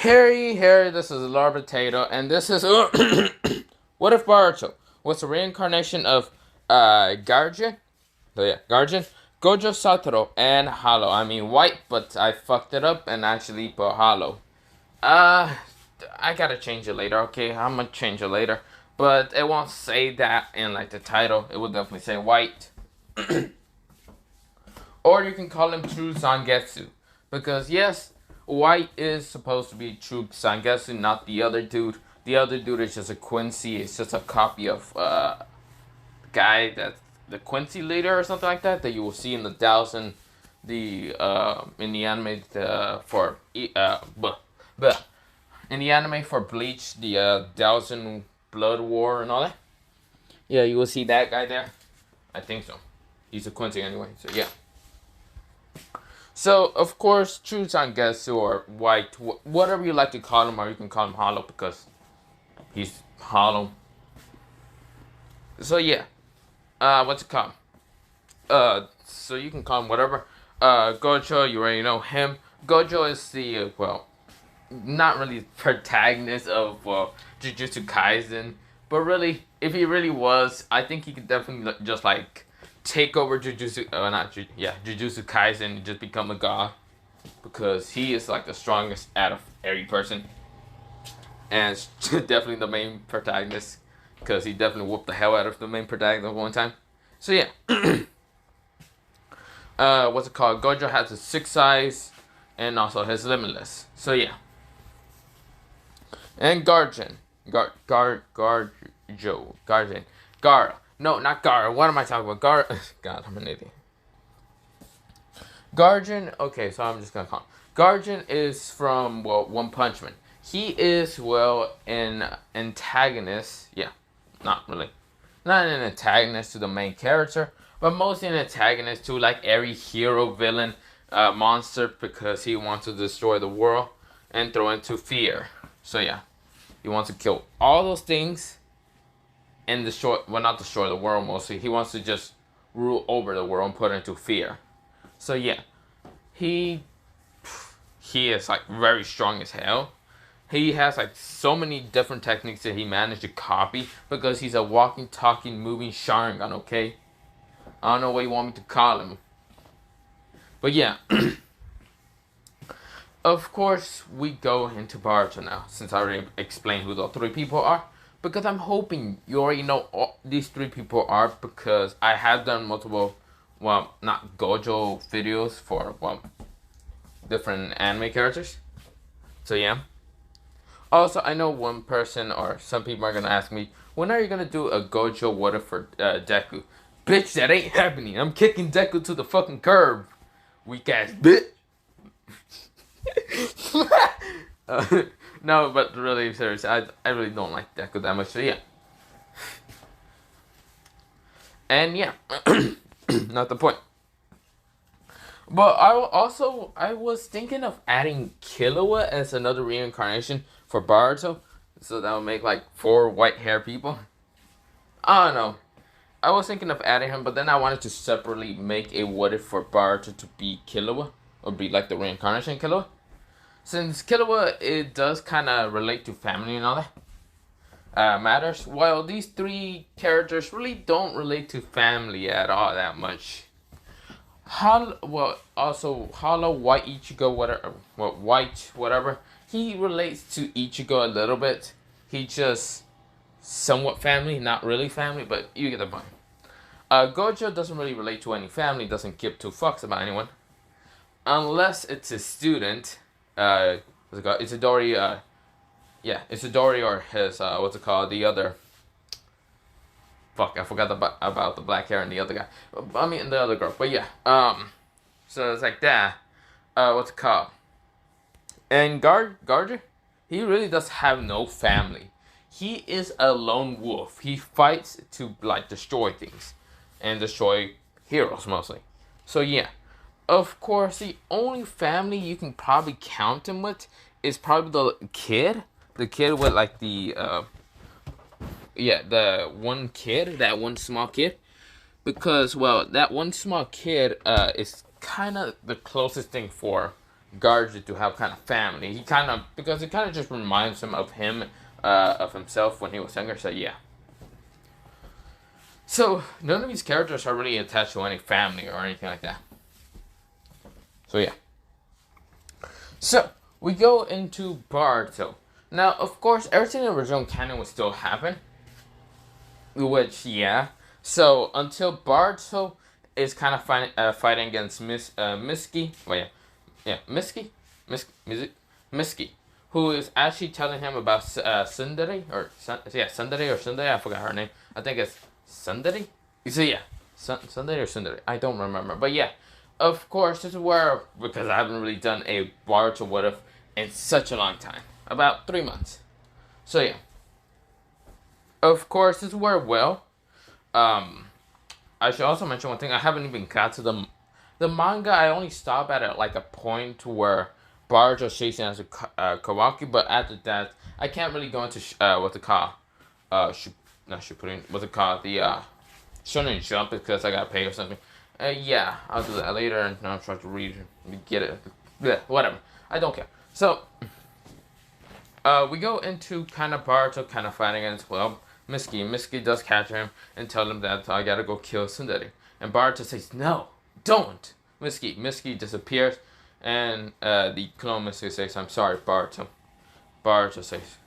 Harry, this is a large potato, and this is what if Boruto was a reincarnation of Garjin? So yeah, Garjin, Gojo, Satoru, and Hollow. I mean white, but I fucked it up and actually put Hollow. Uh, I gotta change it later. Okay, I'm gonna change it later, but it won't say that in like the title. It will definitely say white. Or you can call him True Zangetsu, because yes, white is supposed to be True Zangetsu, not the other dude. The other dude is just a Quincy. It's just a copy of guy that's the Quincy leader or something like that you will see in the thousand in the anime for in the anime for Bleach, the Thousand Blood War and all that. Yeah, you will see that guy there. I think so. He's a Quincy anyway. So yeah. So of course, True Zangetsu or White, whatever you like to call him, or you can call him Hollow because he's hollow. So yeah. What's it called? So you can call him whatever. Gojo, you already know him. Gojo is the, not really protagonist of, Jujutsu Kaisen. But really, if he really was, I think he could definitely just, like, take over Jujutsu Kaisen and just become a god. Because he is, like, the strongest out of every person. And it's definitely the main protagonist. Because he definitely whooped the hell out of the main protagonist one time. So yeah. What's it called? Gojo has his 6 eyes. And also his Limitless. So yeah. And Garjin. Garjin. Gara. No, not Gara. What am I talking about? God, I'm an idiot. Garjin. Okay, so I'm just gonna call him. Garjin is from, One Punch Man. He is, an antagonist. Yeah. Not really. Not an antagonist to the main character, but mostly an antagonist to like every hero, villain, monster, because he wants to destroy the world and throw into fear. So yeah, he wants to kill all those things and not destroy the world mostly. He wants to just rule over the world and put it into fear. So yeah, he is like very strong as hell. He has like so many different techniques that he managed to copy because he's a walking, talking, moving Sharingan, okay? I don't know what you want me to call him. But yeah. Of course, we go into Boruto now, since I already explained who the 3 people are. Because I'm hoping you already know these 3 people are, because I have done multiple, not Gojo videos for, different anime characters. So yeah. Also, I know one person or some people are gonna ask me, when are you gonna do a Gojo what if for Deku? Bitch, that ain't happening. I'm kicking Deku to the fucking curb. Weak ass bitch. No, but really serious, I really don't like Deku that much. So yeah. And yeah, not the point. But I was thinking of adding Killua as another reincarnation for Boruto, so that would make like 4 white hair people. I don't know. I was thinking of adding him, but then I wanted to separately make a what if for Boruto to be Killua, or be like the reincarnation Killua. Since Killua, it does kind of relate to family and all that matters. While these 3 characters really don't relate to family at all that much. Also Hollow, White Ichigo, whatever. He relates to Ichigo a little bit. He just somewhat family, not really family, but you get the point. Gojo doesn't really relate to any family, doesn't give 2 fucks about anyone. Unless it's a student. What's it called? Itadori, Itadori or his, the other. Fuck, I forgot about the black hair and the other guy. I mean, the other girl. But yeah, so it's like that. What's it called? And Garger, he really does have no family. He is a lone wolf. He fights to, like, destroy things. And destroy heroes, mostly. So yeah. Of course, the only family you can probably count him with is probably the kid. The kid with, like, the that one small kid. Because, that one small kid is kind of the closest thing for Garou to have kind of family. He kind of, because it kind of just reminds him of himself when he was younger. So yeah. So none of these characters are really attached to any family or anything like that. So yeah. So we go into Boruto. Now, of course, everything in the original canon would still happen. Which, yeah. So until Boruto is kind of fighting against Misky. Well, yeah, Misky, Misky, who is actually telling him about Tsundere Tsundere or Tsundere. I forgot her name. I think it's Tsundere. So yeah, Tsundere or Tsundere. I don't remember, but yeah. Of course, this is where, because I haven't really done a Boruto What If in such a long time, about 3 months. So yeah. Of course, this is where I should also mention one thing. I haven't even got to the manga. I only stop at like a point where Boruto chasing as a Kawaki, but after that, I can't really go into what they call not Shippuden, what's it called, the Shonen Jump, because I gotta pay or something. Yeah, I'll do that later, and now I'm trying to read and get it. Yeah, whatever. I don't care. So, we go into kind of Boruto kind of fighting against, well, Misky. Misky does catch him and tell him that I gotta go kill Tsundere. And Boruto says, no, don't. Misky disappears, and the clone Misky says, I'm sorry, Boruto. Boruto says,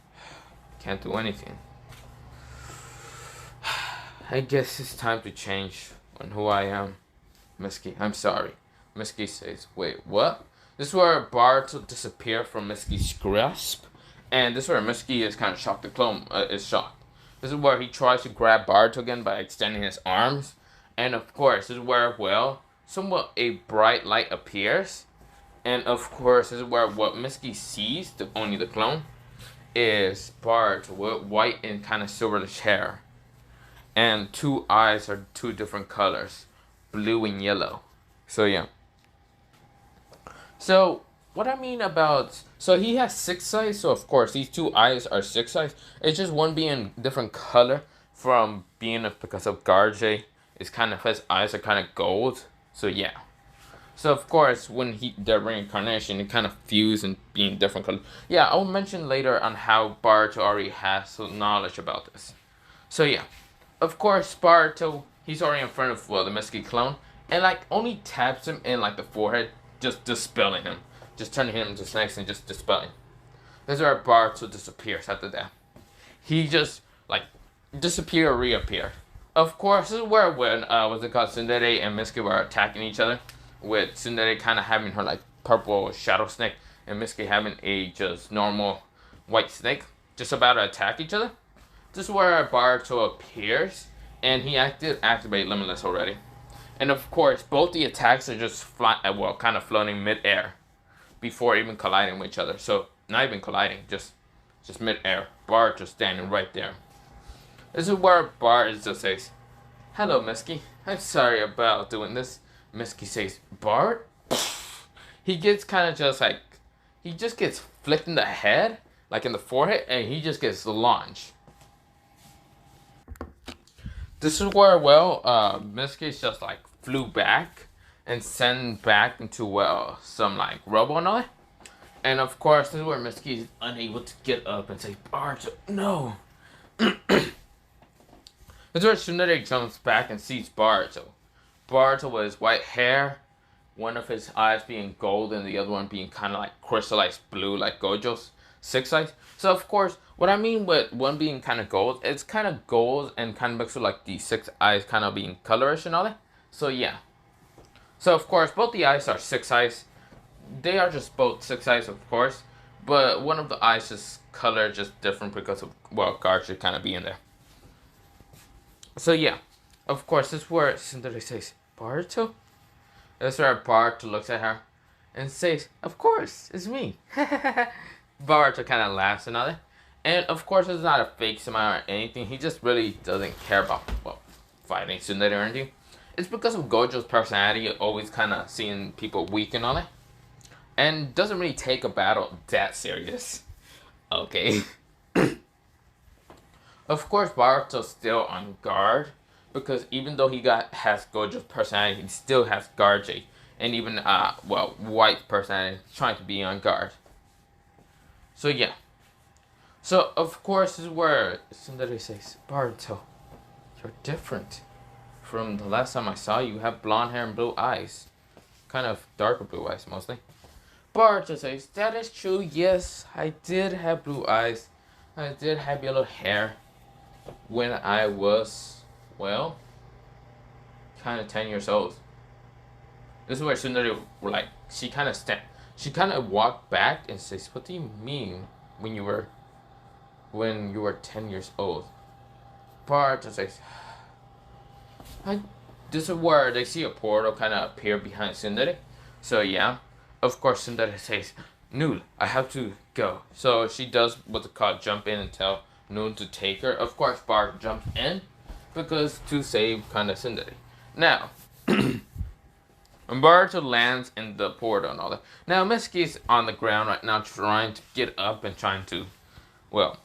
can't do anything. I guess it's time to change on who I am. Misky, I'm sorry. Misky says, wait, what? This is where Boruto disappears from Misky's grasp, and this is where Misky is kind of shocked. The clone is shocked. This is where he tries to grab Boruto again by extending his arms. And of course, this is where, well, somewhat a bright light appears. And of course, this is where what Misky sees, only the clone, is Boruto with white and kind of silverish hair. And 2 eyes are 2 different colors, blue and yellow. So yeah. So what I mean about, so he has 6 eyes, so of course these 2 eyes are 6 eyes. It's just one being different color from being because of Garou. It's kind of, his eyes are kind of gold. So yeah. So of course when their reincarnation, it kind of fused and being different color. Yeah, I'll mention later on how Boruto already has some knowledge about this. So yeah. Of course Boruto, he's already in front of, well, the Misky clone, and like only taps him in like the forehead, just dispelling him. Just turning him into snakes and just dispelling. This is where Boruto disappears after that. He just, like, disappear or reappear. Of course, this is where when, what's it called, Tsundere and Misky were attacking each other. With Tsundere kind of having her, like, purple shadow snake, and Misky having a just normal white snake. Just about to attack each other. This is where Boruto appears, and he activate Limitless already. And of course, both the attacks are just kind of floating mid-air before even colliding with each other. So not even colliding, just mid-air. Bart just standing right there. This is where Bart just says, hello, Misky. I'm sorry about doing this. Misky says, Bart? He gets kind of just like, he just gets flicked in the head, like in the forehead, and he just gets launched. This is where, well, Misky just like flew back and sent back into, well, some like rubble and all that. And of course, this is where Misky is unable to get up and say, Boruto, no. This is where Tsundere jumps back and sees Boruto. Boruto with his white hair, one of his eyes being gold and the other one being kind of like crystallized blue, like Gojo's 6 eyes. So of course, what I mean with one being kind of gold, it's kind of gold and kind of mixed with like the 6 eyes kind of being colorish and all that. So yeah. So of course, both the eyes are 6 eyes. They are just both 6 eyes, of course. But one of the eyes is color just different because of, well, Garou should kind of be in there. So yeah. Of course, this is where Cinderelly says, Boruto? That's where Boruto looks at her and says, of course, it's me. Boruto kind of laughs and all that. And of course, it's not a fake smile or anything. He just really doesn't care about, well, fighting Tsundere or anything. It's because of Gojo's personality, always kind of seeing people weak and all that. And doesn't really take a battle that serious. Okay. Of course, Boruto's still on guard. Because even though he has Gojo's personality, he still has Garou and even well, white person trying to be on guard. So yeah. So of course this is where Cinderelly says, Boruto, you're different. From the last time I saw you, you have blonde hair and blue eyes. Kind of darker blue eyes mostly. Boruto says, that is true, yes, I did have blue eyes. I did have yellow hair when I was, well, kind of 10 years old. This is where Cinderelly, like, she kind of walked back and says, what do you mean when you were 10 years old? Boruto says, this is where they see a portal kind of appear behind Cinderelly. So yeah, of course Cinderelly says, Noon, I have to go. So she does what's called jump in and tell Noon to take her. Of course Bart jumps in because to save kind of Cinderelly. Now, Boruto lands in the portal and all that. Now Misky's on the ground right now trying to get up and trying to, well,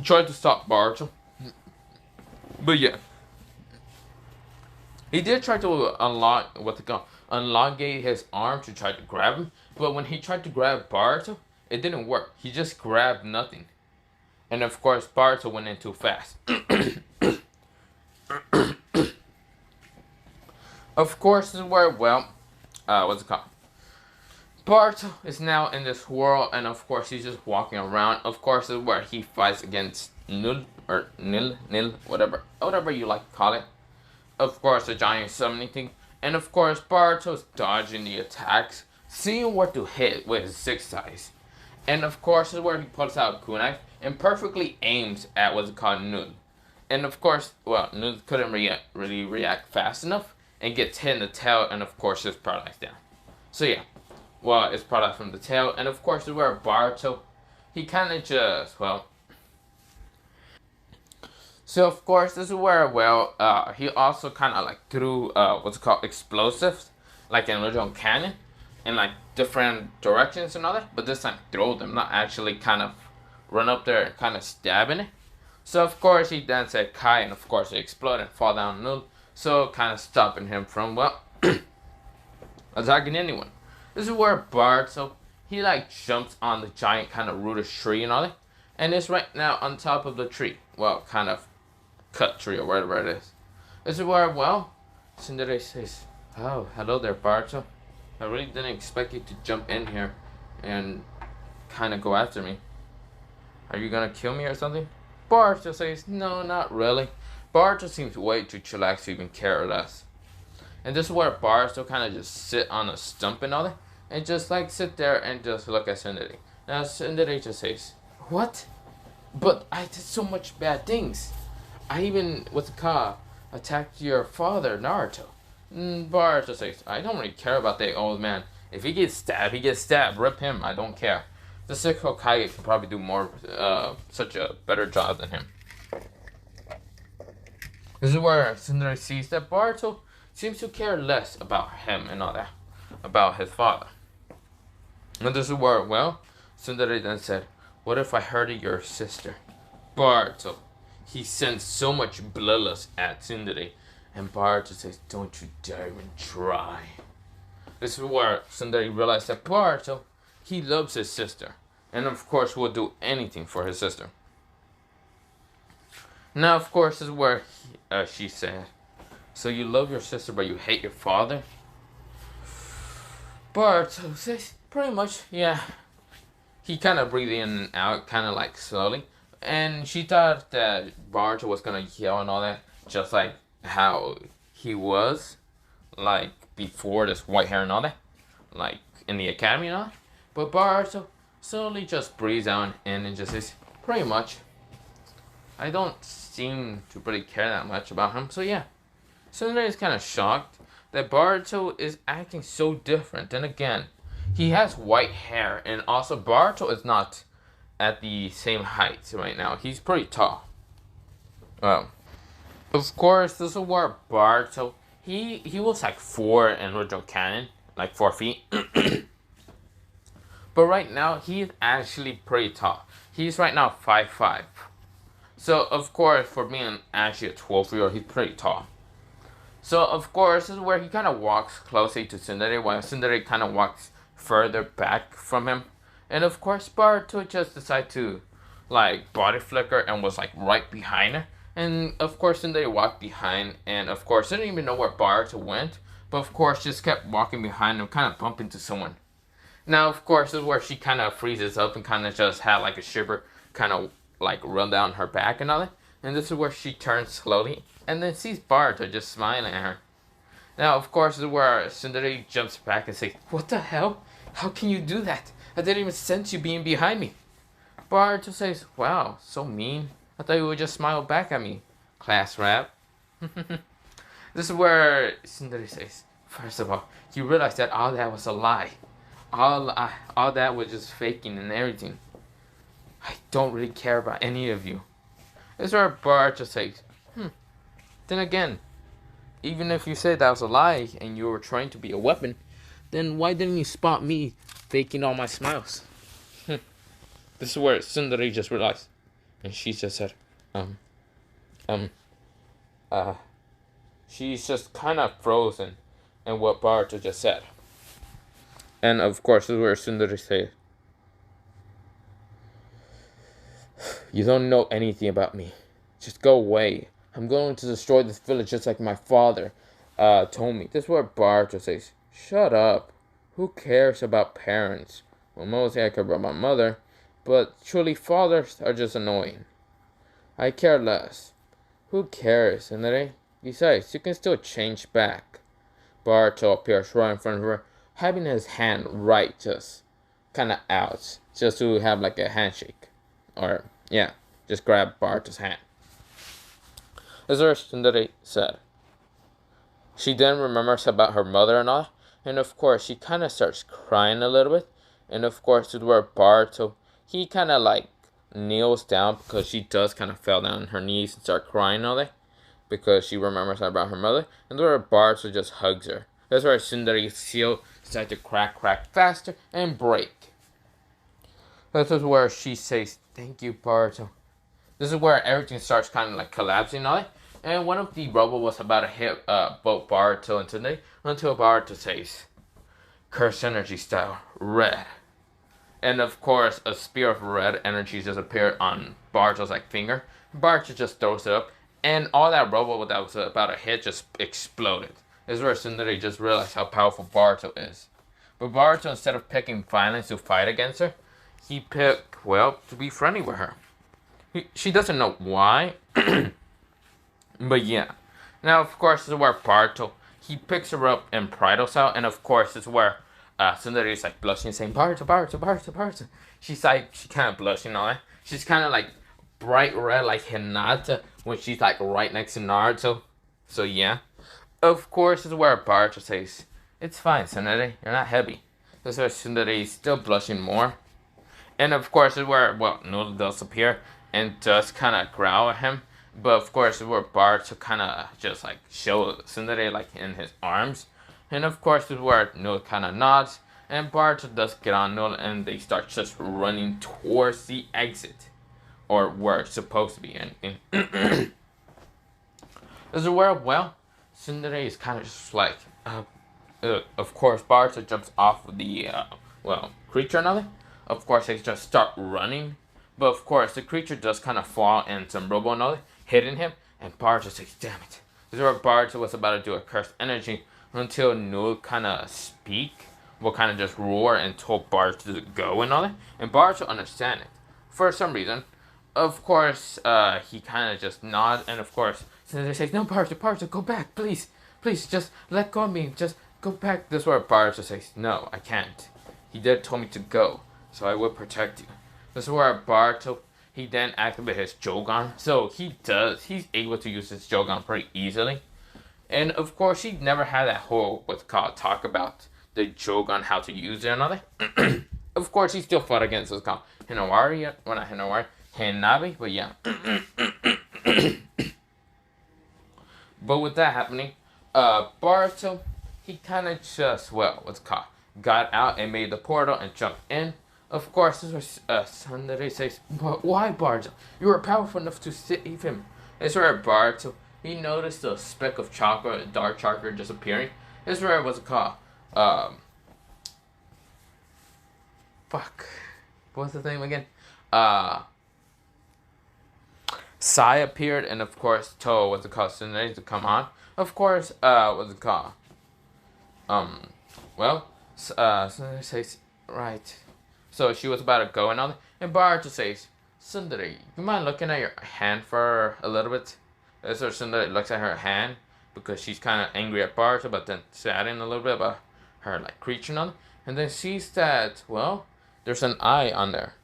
try to stop Boruto. But yeah. He did try to elongate his arm to try to grab him, but when he tried to grab Boruto, it didn't work. He just grabbed nothing. And of course, Boruto went in too fast. Of course, this is where, well, what's it called? Boruto is now in this world, and of course, he's just walking around. Of course, this is where he fights against Nil, whatever you like to call it. Of course, the giant summoning thing. And of course, Boruto's dodging the attacks, seeing what to hit with his sixth eyes. And of course, this is where he pulls out a kunai and perfectly aims at what's called Nud. And of course, well, Nud couldn't really react fast enough and gets hit in the tail, and of course, it's paralyzed down. So yeah, well, it's paralyzed from the tail. And of course, this is where Boruto, he kind of just, well, so of course this is where, well, he also kind of like threw what's called explosives, like in original cannon, in like different directions and all that. But this time throw them, not actually kind of run up there and kind of stabbing it. So of course he then said Kai, and of course it exploded and fall down null. So kind of stopping him from, well, attacking anyone. This is where Boruto, he like jumps on the giant kind of rooted tree and all that, and it's right now on top of the tree. Well, kind of cut tree or whatever it is. This is where, well, Cinderelly says, oh, hello there, Boruto. I really didn't expect you to jump in here and kind of go after me. Are you gonna kill me or something? Boruto says, no, not really. Boruto seems way too chillaxed to even care less. And this is where Boruto kind of just sit on a stump and all that, and just like sit there and just look at Cinderelly. Now Cinderelly just says, what? But I did so much bad things. I even, what's it called, attacked your father, Naruto. Boruto says, I don't really care about that old man. If he gets stabbed, he gets stabbed. Rip him, I don't care. The sixth Hokage can probably do more, such a better job than him. This is where Cinderelly sees that Boruto seems to care less about him and all that, about his father. And this is where, well, Cinderelly then said, what if I hurted your sister? Boruto, he sends so much bloodlust at Cinderelly, and Boruto says, don't you dare even try. This is where Cinderelly realized that Boruto, he loves his sister, and of course will do anything for his sister. Now, of course, this is where she said, so you love your sister but you hate your father? Boruto says, pretty much, yeah. He kind of breathed in and out, kind of like slowly. And she thought that Boruto was going to yell and all that, just like how he was, like before this white hair and all that, like in the academy and all that. But Boruto slowly just breathes out in and just says, pretty much. I don't seem to really care that much about him, so yeah. Cinderelly is kind of shocked that Boruto is acting so different. And again, he has white hair, and also Boruto is not at the same height right now. He's pretty tall. Well, of course, this is where Boruto, he was like 4 in original canon, like 4 feet. But right now, he's actually pretty tall. He's right now 5'5". So, of course, for being actually a 12-year-old, he's pretty tall. So of course this is where he kind of walks closely to Cinderelly, while Cinderelly kind of walks further back from him. And of course Boruto just decided to like body flicker and was like right behind her. And of course Cinderelly walked behind, and of course didn't even know where Boruto went, but of course just kept walking behind him, kind of bumping into someone. Now of course this is where she kind of freezes up and kind of just had like a shiver kind of like run down her back and all that. And this is where she turns slowly and then sees Boruto just smiling at her. Now, of course, this is where Cinderelly jumps back and says, "What the hell? How can you do that? I didn't even sense you being behind me." Boruto says, "Wow, so mean. I thought you would just smile back at me. Class rap." This is where Cinderelly says, "First of all, you realize that all that was a lie. All that was just faking and everything. I don't really care about any of you." This is where Boruto says, "Then again, even if you said that was a lie and you were trying to be a weapon, then why didn't you spot me faking all my smiles?" This is where Cinderelly just realized. And she just said, she's just kind of frozen in what Boruto just said. And of course, this is where Cinderelly said, "You don't know anything about me. Just go away. I'm going to destroy this village just like my father told me." This is where Boruto says, "Shut up. Who cares about parents? Well, mostly I care about my mother, but truly fathers are just annoying. I care less. Who cares, Cinderelly? Besides, you can still change back." Boruto appears right in front of her, having his hand right just kind of out, just to have like a handshake. Or, yeah, just grab Boruto's hand. As Cinderelly said. She then remembers about her mother and all, and of course she kind of starts crying a little bit. And of course, this is where Boruto, he kind of like kneels down because she does kind of fell down on her knees and start crying all day because she remembers about her mother. And where Boruto just hugs her. That's where Cinderelly's seal starts to crack faster and break. This is where she says, "Thank you, Boruto." This is where everything starts kind of like collapsing on it. And one of the robots was about to hit both Boruto and Cinderelly until Boruto says, "Curse energy style, red." And of course, a spear of red energy just appeared on Boruto's like finger. Boruto just throws it up, and all that robot that was about to hit just exploded. This is where Cinderelly just realized how powerful Boruto is. But Boruto, instead of picking violence to fight against her, he picked, well, to be friendly with her. She doesn't know why, but yeah. Now, of course, this is where Boruto, he picks her up in Prido's out, and of course, this is where Cinderelly is like blushing, saying, Boruto. She's like, she kind of blushing on it. She's kind of like bright red, like Hinata, when she's like right next to Naruto. So yeah. Of course, this is where Boruto says, "It's fine, Cinderelly, you're not heavy." This is where Cinderelly is still blushing more. And of course, this is where, well, Noodle does appear and does kind of growl at him. But of course, this is where Boruto kind of just like show Cinderelly like in his arms. And of course, this is where Noodle kind of nods. And Boruto does get on Noodle and they start just running towards the exit. Or where it's supposed to be. And this is where, well, Cinderelly is kind of just like, of course, Boruto jumps off of the, creature and other. Of course, they just start running. But of course, the creature does kind of fall and some robo and other hitting him. And Boruto says, "Damn it." This is where Boruto was about to do a cursed energy until Null kind of speak. Will kind of just roar and told Boruto to go and all that. And Boruto understand it. For some reason. Of course, he kind of just nods. And of course, Cinderelly says, "No, Boruto, go back, please. Please, just let go of me. Just go back." This is where Boruto says, "No, I can't. He did tell me to go, so I will protect you." This is where Boruto, he then activated his Jogan. So he's able to use his Jogan pretty easily. And of course, he never had that whole, what's called, talk about the Jogan, how to use it and all that. Of course, he still fought against what's called Hinawari, well, not Hinawari, Hinabi, but yeah. But with that happening, Boruto, he kind of just, well, what's called, got out and made the portal and jumped in. Of course, this was Cinderelly says, "But why, Boruto? You were powerful enough to save him." This is where Boruto, he noticed a speck of chocolate, dark chocolate, just appearing. This is where it was called. Um, fuck. What's the name again? Sai appeared, and of course, Toho was the called Cinderelly to come on. Of course, what's it called? Well, Cinderelly says, right. So she was about to go and all, and Boruto says, Cinderelly, you mind looking at your hand for a little bit? So Cinderelly looks at her hand because she's kind of angry at Boruto, but then saddened a little bit about her like creature and all, and then sees that, well, there's an eye on there.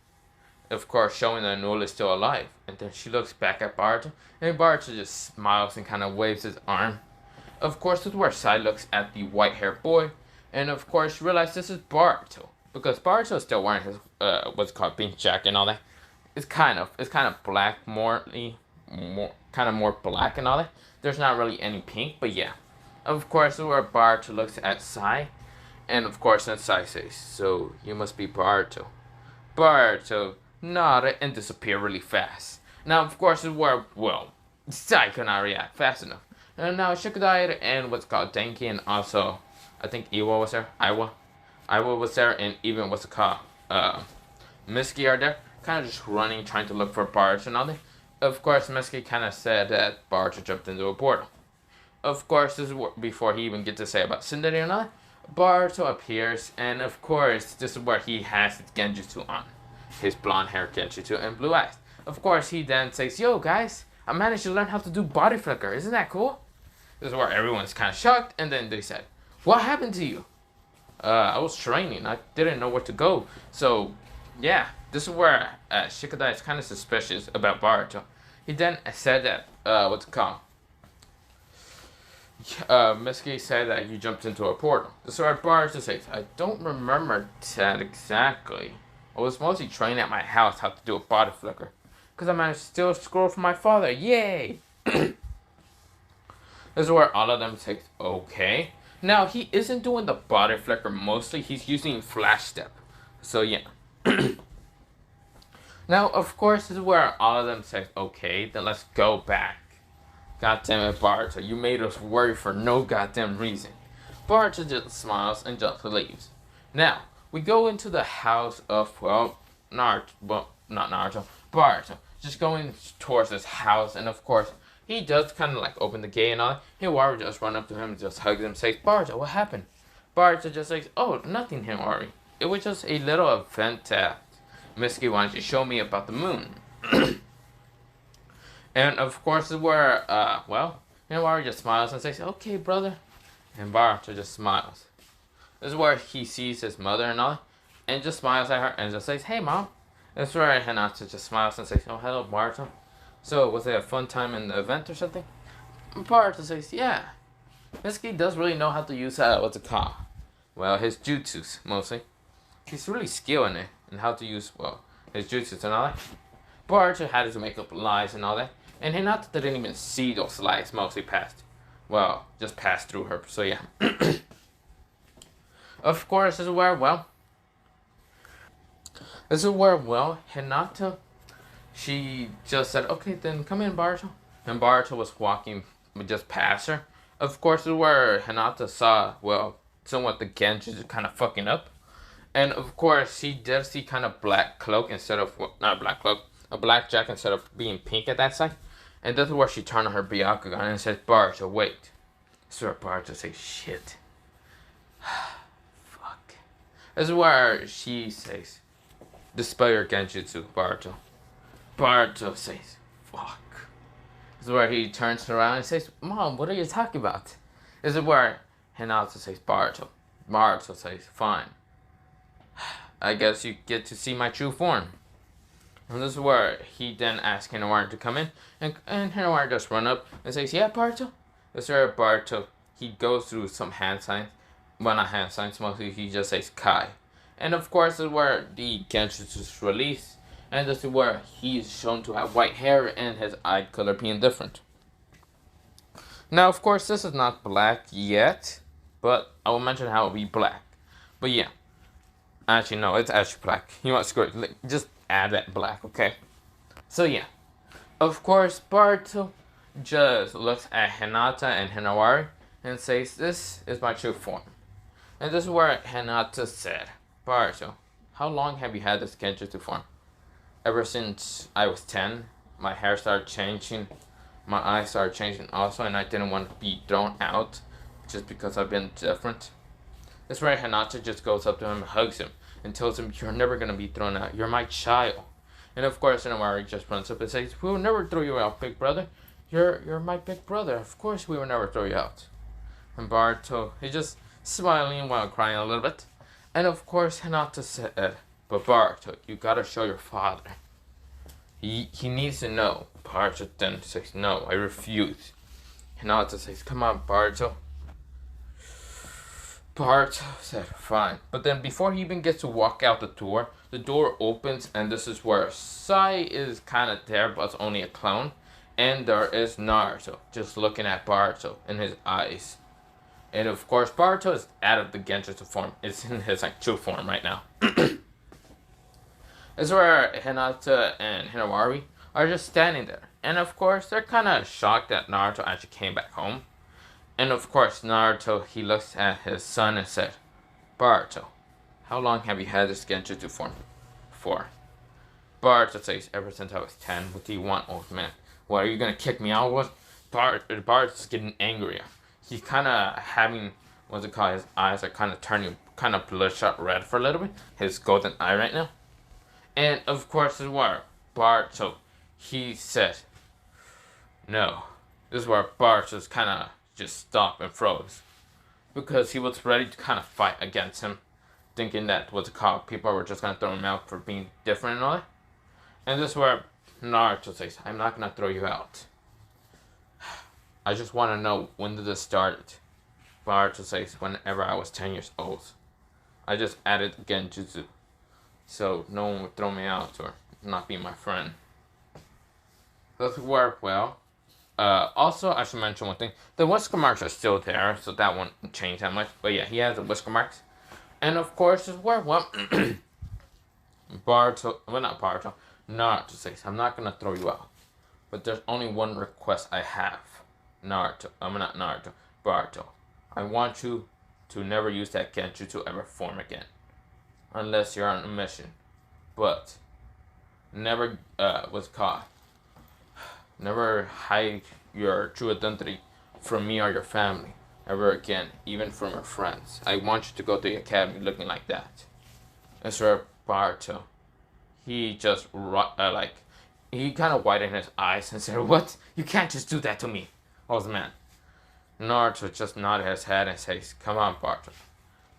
Of course, showing that Null is still alive. And then she looks back at Boruto, and Boruto just smiles and kind of waves his arm. Of course, this is where Sai looks at the white-haired boy, and of course, she realizes this is Boruto, because Boruto is still wearing his what's called pink jacket and all that. It's kind of black, more black and all that. There's not really any pink, but yeah. Of course, this is where Boruto looks at Sai, and of course, then Sai says, "So you must be Boruto." Boruto nodded and disappeared really fast. Now, of course, it were, well, Sai could not react fast enough. And now Shikadai and what's called Denki, and also, I think Iwa was there, Iwa was there, and even what's it called, Misky are there, kind of just running, trying to look for Boruto and all that. Of course, Misky kind of said that Boruto jumped into a portal. Of course, this is before he even gets to say about Cinderelly and all that. Boruto appears, and of course, this is where he has his Genjutsu on. His blonde hair Genjutsu and blue eyes. Of course, he then says, "Yo, guys, I managed to learn how to do body flicker. Isn't that cool?" This is where everyone's kind of shocked, and then they said, "What happened to you?" I was training. I didn't know where to go. So, yeah, this is where Shikadai is kind of suspicious about Boruto. He then said that, what's it called? Misky said that you jumped into a portal. This is where Boruto says, "I don't remember that exactly. I was mostly training at my house how to do a body flicker. Because I managed to steal a scroll from my father. Yay!" This is where all of them say, okay. Now, he isn't doing the body flicker mostly. He's using flash step. So, yeah. Now, of course, this is where all of them say, okay, then let's go back. God damn it, Boruto. You made us worry for no goddamn reason. Boruto just smiles and just leaves. Now, we go into the house of, well, not Naruto, Boruto. Just going towards his house, and of course, he does kind of like open the gate and all that. Himawari just run up to him and just hugs him and says, "Boruto, what happened?" Boruto just says, "Oh, nothing, Himawari. It was just a little event that Misky wanted to show me about the moon." And of course, this is where, well, Himawari just smiles and says, "Okay, brother." And Boruto just smiles. This is where he sees his mother and all, and just smiles at her and just says, "Hey, Mom." That's where Hinata just smiles and says, "Oh, hello, Boruto. So, was it a fun time in the event or something?" And Boruto says, "Yeah. Misky does really know how to use, what's it called? Well, his jutsus, mostly. He's really skilled in it, and how to use, well, his jutsus and all that." Boruto had to make up lies and all that, and Hinata didn't even see those lies mostly passed. Well, just passed through her, so yeah. Of course, this is where, well, Hinata, she just said, "Okay, then come in, Boruto." And Boruto was walking just past her. Of course, this is where Hinata saw, well, somewhat the Genji kind of fucking up. And of course, she did see kind of black cloak instead of, well, not a black cloak, a black jacket instead of being pink at that side. And this is where she turned on her Byakugan and said, "Boruto, wait." So Boruto says, "Shit." Fuck. This is where she says, "Dispel your Genjutsu, Boruto." Boruto says, "Fuck." This is where he turns around and says, "Mom, what are you talking about?" This is where Hinata says, "Boruto." Boruto says, "Fine. I guess you get to see my true form." And this is where he then asks Hinawari to come in, and Hinawari just run up and says, "Yeah, Boruto." This is where Boruto, he goes through some hand signs. Well, not hand signs, mostly he just says Kai. And of course, this is where the Genjutsu is released, and this is where he is shown to have white hair and his eye color being different. Now, of course, this is not black yet, but I will mention how it will be black. But yeah, actually no, it's actually black. You want to just add that black, okay? So yeah, of course, Boruto just looks at Hinata and Hinawari and says, "This is my true form." And this is where Hinata said, "Boruto, how long have you had this genjutsu form?" "Ever since I was 10, my hair started changing, my eyes started changing also, and I didn't want to be thrown out just because I've been different." This where Hinata just goes up to him and hugs him and tells him, "You're never going to be thrown out. You're my child." And of course, Hinawari just runs up and says, "We will never throw you out, big brother. You're my big brother. Of course we will never throw you out." And Boruto, he's just smiling while crying a little bit. And of course, Hinata said, "But Boruto, you gotta show your father. He needs to know." Boruto then says, "No, I refuse." Hinata says, "Come on, Boruto." Boruto said, "Fine." But then before he even gets to walk out the door opens, and this is where Sai is kind of there, but it's only a clone. And there is Naruto, just looking at Boruto in his eyes. And of course, Boruto is out of the genjutsu form. It's in his true form right now. This is where Hinata and Hinawari are just standing there. And of course, they're kind of shocked that Naruto actually came back home. And of course, Naruto, he looks at his son and said, "Boruto, how long have you had this genjutsu form for?" Boruto says, "Ever since I was 10. What do you want, old man? What, are you going to kick me out?" Boruto's getting angrier. He's kind of having, what's it called, his eyes are kind of turning kind of bloodshot red for a little bit. His golden eye right now. And of course, this is where Boruto, he said, "No." This is where Boruto's kind of just stopped and froze. Because he was ready to kind of fight against him. Thinking that, what's it called, people were just going to throw him out for being different and all that. And this is where Naruto says, "I'm not going to throw you out. I just want to know, when did this start?" Boruto says, "Whenever I was 10 years old. I just added genjutsu, so no one would throw me out or not be my friend." This is where, well, also, I should mention one thing. The whisker marks are still there, so that won't change that much. But yeah, he has the whisker marks. And of course, this is where, well, Naruto says, "I'm not going to throw you out. But there's only one request I have. Boruto. I want you to never use that genjutsu ever form again. Unless you're on a mission. But never, never hide your true identity from me or your family ever again, even from your friends. I want you to go to the academy looking like that." As for Boruto, he just, he kind of widened his eyes and said, "What? You can't just do that to me, old man." Naruto just nodded his head and says, "Come on, Boruto.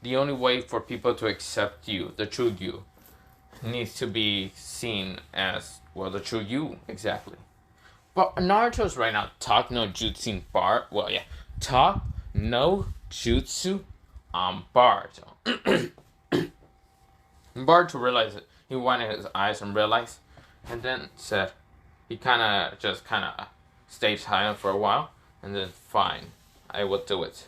The only way for people to accept you, the true you, needs to be seen as, well, the true you, exactly." But Naruto's right now talk no jutsu talk no jutsu on Boruto. Boruto realized it. He widened his eyes and realized, and then said, he kind of stayed silent for a while, and then, "Fine, I will do it."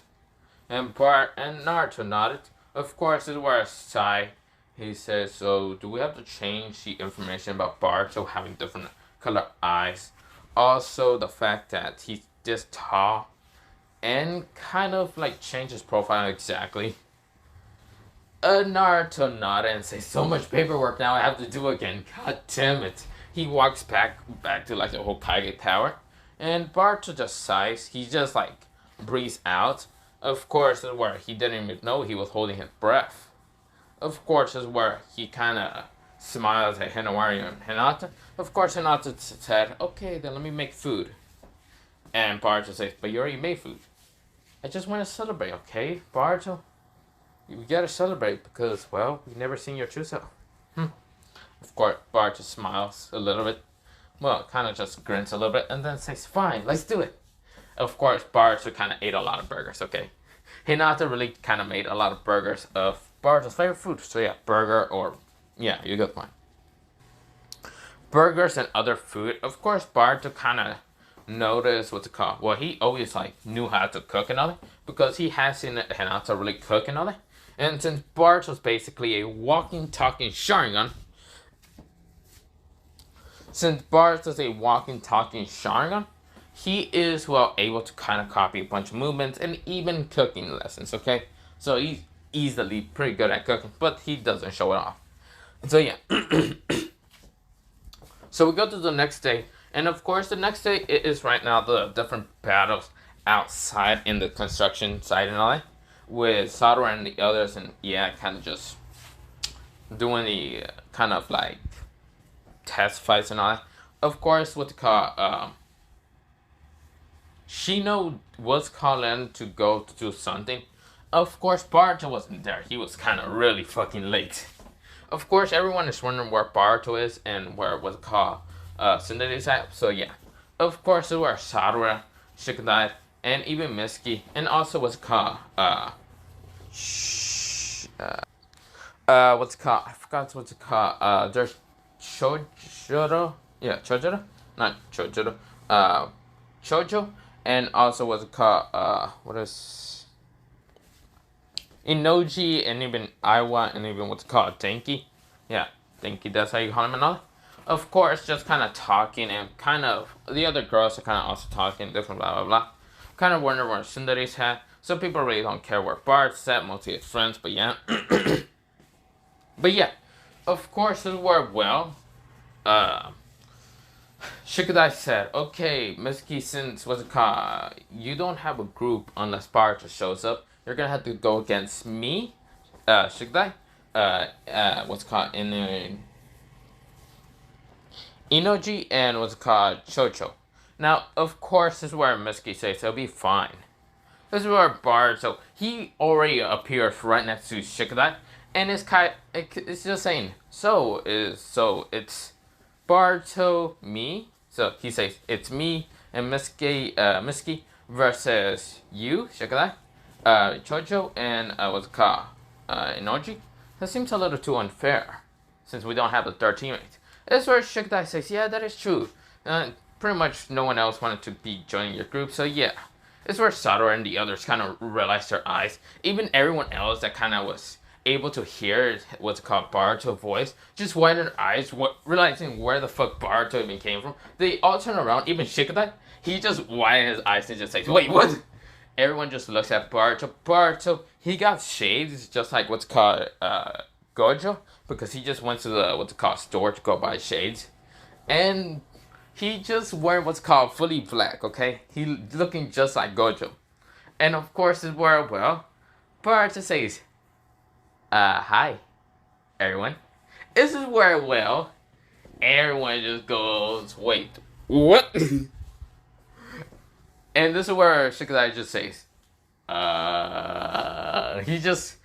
And Naruto nodded. Of course, this is where Sai, he says, "So, do we have to change the information about Boruto having different color eyes? Also, the fact that he's this tall and kind of change his profile exactly." Naruto nodded and says, "So much paperwork now I have to do again. God damn it." He walks back to the Hokage Tower. And Boruto just sighs. He just breathes out. Of course, this is where he didn't even know he was holding his breath. Of course, this is where he kind of smiles at Hinawari and Hinata. Of course, Hinata said, "Okay, then let me make food." And Boruto says, "But you already made food." "I just want to celebrate, okay, Boruto? We gotta celebrate because, well, we've never seen your true self." Of course, Boruto smiles a little bit. Well, kind of just grins a little bit and then says, "Fine, let's do it." Of course, Boruto kind of ate a lot of burgers, okay? Hinata really kind of made a lot of burgers of Boruto's favorite food. So yeah, burger or, yeah, you get the point. Burgers and other food. Of course, Boruto kind of noticed what's it called. Well, he always knew how to cook and all that because he has seen Hinata really cook and all that. And since Boruto's basically a walking, talking Sharingan, he is, well, able to kind of copy a bunch of movements and even cooking lessons, okay? So he's easily pretty good at cooking, but he doesn't show it off. So yeah. So we go to the next day, and of course the next day it is right now the different battles outside in the construction site and all that, with Satoru and the others, and yeah, kind of just doing the kind of like test fights and all that. Of course, what to call Shino was called in to go to do something. Of course, Boruto wasn't there. He was kind of really fucking late. Of course, everyone is wondering where Boruto is and where what's called Cinderelly's at. So yeah, of course, it was Satoru, Shikadai, and even Misky, and also what's called what's it called? I forgot what's it called. There's Chojuro. Yeah, Chojuro. Not Chojuro. Chojo. And also what's it called? What is Inoji, and even Iwa, and even what's it called? Denki. Yeah, Denki, that's how you call him and all. Of course, just kind of talking, and kind of the other girls are kind of also talking, different blah blah blah. Kind of wondering where Cinderella's at. Some people really don't care where Bart's at, mostly his friends, but yeah. But yeah, of course, this is where, well, Shikadai said, okay, Misky, since, what's it called, you don't have a group unless Boruto shows up. You're gonna have to go against me, Shikadai, what's it called, Inoji, and what's it called, Chocho. Now, of course, this is where Misky says it'll be fine. This is where Boruto, he already appears right next to Shikadai, and it's just saying, so it's Boruto, me. So he says, it's me and Misky versus you, Shikadai, Chojo, and what's it called, Inoji. That seems a little too unfair, since we don't have a third teammate. This is where Shikadai says, yeah, that is true. Pretty much no one else wanted to be joining your group, so yeah. This is where Satoru and the others kind of realized their eyes. Even everyone else that kind of was able to hear what's called Boruto's voice just widened their eyes, realizing where the fuck Boruto even came from. They all turn around, even Shikadai. He just widened his eyes and just says, wait, what? Everyone just looks at Boruto. Boruto, he got shades just like what's called Gojo, because he just went to the what's called store to go buy shades. And he just wearing what's called fully black, okay? He looking just like Gojo. And of course, is where, well, Boruto says, hi, everyone. This is where, well, everyone just goes, wait, what? And this is where Shikadai just says, he just,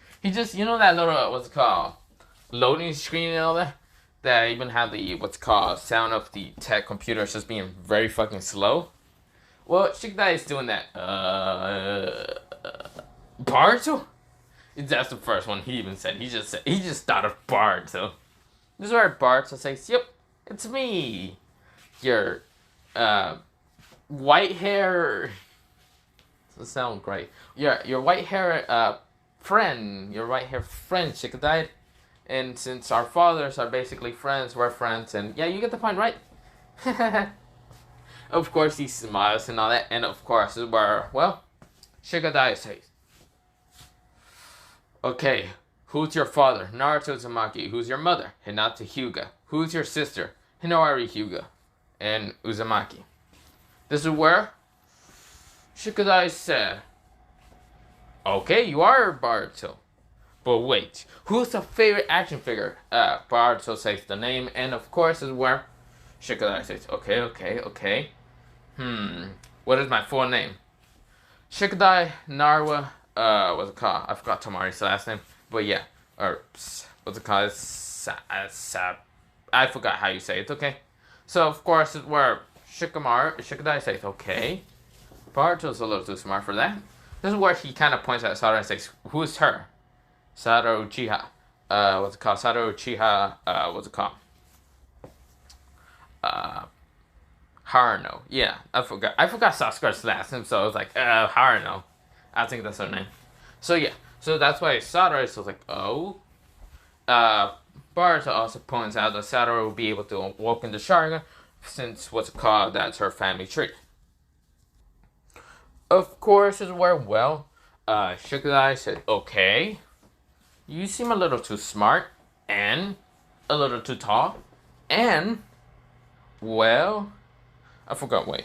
you know that little, what's it called, loading screen and all that? That even have the, what's called, sound of the tech computers just being very fucking slow? Well, Shikadai is doing that, Boruto? That's the first one he even said. He just thought of Boruto. This is where Boruto says, yep, it's me. Your, white hair, doesn't sound great. Your white hair, friend, Shikadai. And since our fathers are basically friends, we're friends, and yeah, you get the point, right? Of course, he smiles and all that, and of course, this is where, well, Shikadai says, okay, who's your father? Naruto Uzumaki. Who's your mother? Hinata Hyuga. Who's your sister? Hinawari Hyuga. And Uzumaki. This is where Shikadai said, okay, you are Boruto. But wait, who's the favorite action figure? Boruto says the name, and of course is where Shikadai says, okay. What is my full name? Shikadai Narwa, what's it called? I forgot Tamari's last name, but yeah, or what's it called? I forgot how you say it, okay? So of course is where Shikadai says, okay. Boruto's a little too smart for that. This is where he kind of points at Satoru and says, who's her? Satoru Uchiha. What's it called? Satoru Uchiha, what's it called? Haruno. Yeah, I forgot Sasuke's last name, so I was like, Haruno. I think that's her name. So yeah, so that's why Satoru is like, oh. Boruto also points out that Satoru will be able to awaken the Sharingan, since what's it called, that's her family tree. Of course, is where, well, Shikadai said, okay, you seem a little too smart, and a little too tall, and, well, I forgot, wait.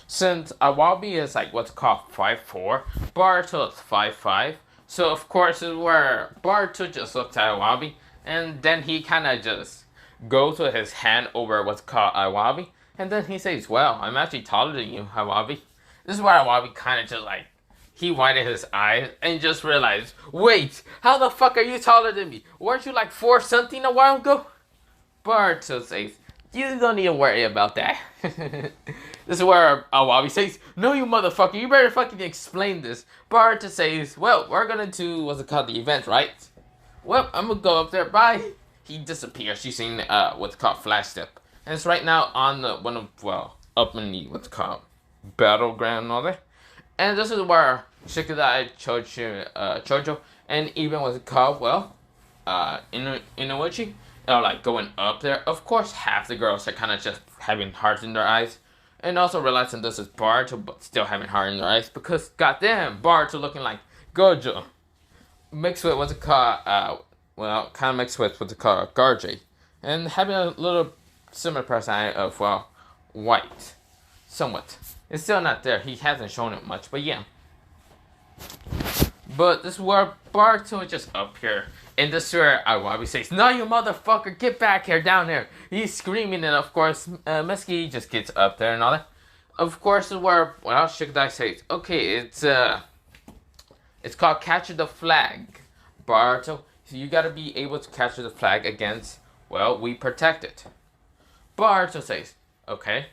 Since Awabi is like what's called 5'4", Boruto is 5'5", so of course is where Boruto just looks at Awabi, and then he kind of just goes with his hand over what's called Awabi, and then he says, well, I'm actually taller than you, Awabi. This is where Awabi kind of just like, he widened his eyes and just realized, wait, how the fuck are you taller than me? Weren't you like 4 something a while ago? Boruto says, you don't need to worry about that. This is where Awabi says, no, you motherfucker, you better fucking explain this. Boruto says, well, we're gonna do, what's it called, the event, right? Well, I'm gonna go up there, bye. He disappears. She's seen what's called Flash Step. And it's right now on the, one of, well, up in the, what's called, battleground and all that. And this is where Shikadai, Chojo, and even what's it called, well, Inuichi, are like going up there. Of course, half the girls are kind of just having hearts in their eyes. And also realizing this is Boruto, but still having heart in their eyes. Because, goddamn, Boruto looking like Gojo. Mixed with what's it called, well, kind of mixed with what's it called, Garou. And having a little similar personality of, well, white. Somewhat. It's still not there. He hasn't shown it much, but yeah. But this is where Boruto is just up here. And this is where Awabi says, no, you motherfucker, get back here, down there. He's screaming, and of course, Misky just gets up there and all that. Of course, this is where, well, Shikadai says, okay, it's called Capture the Flag, Boruto. So you gotta be able to capture the flag against, well, we protect it. Boruto says, okay.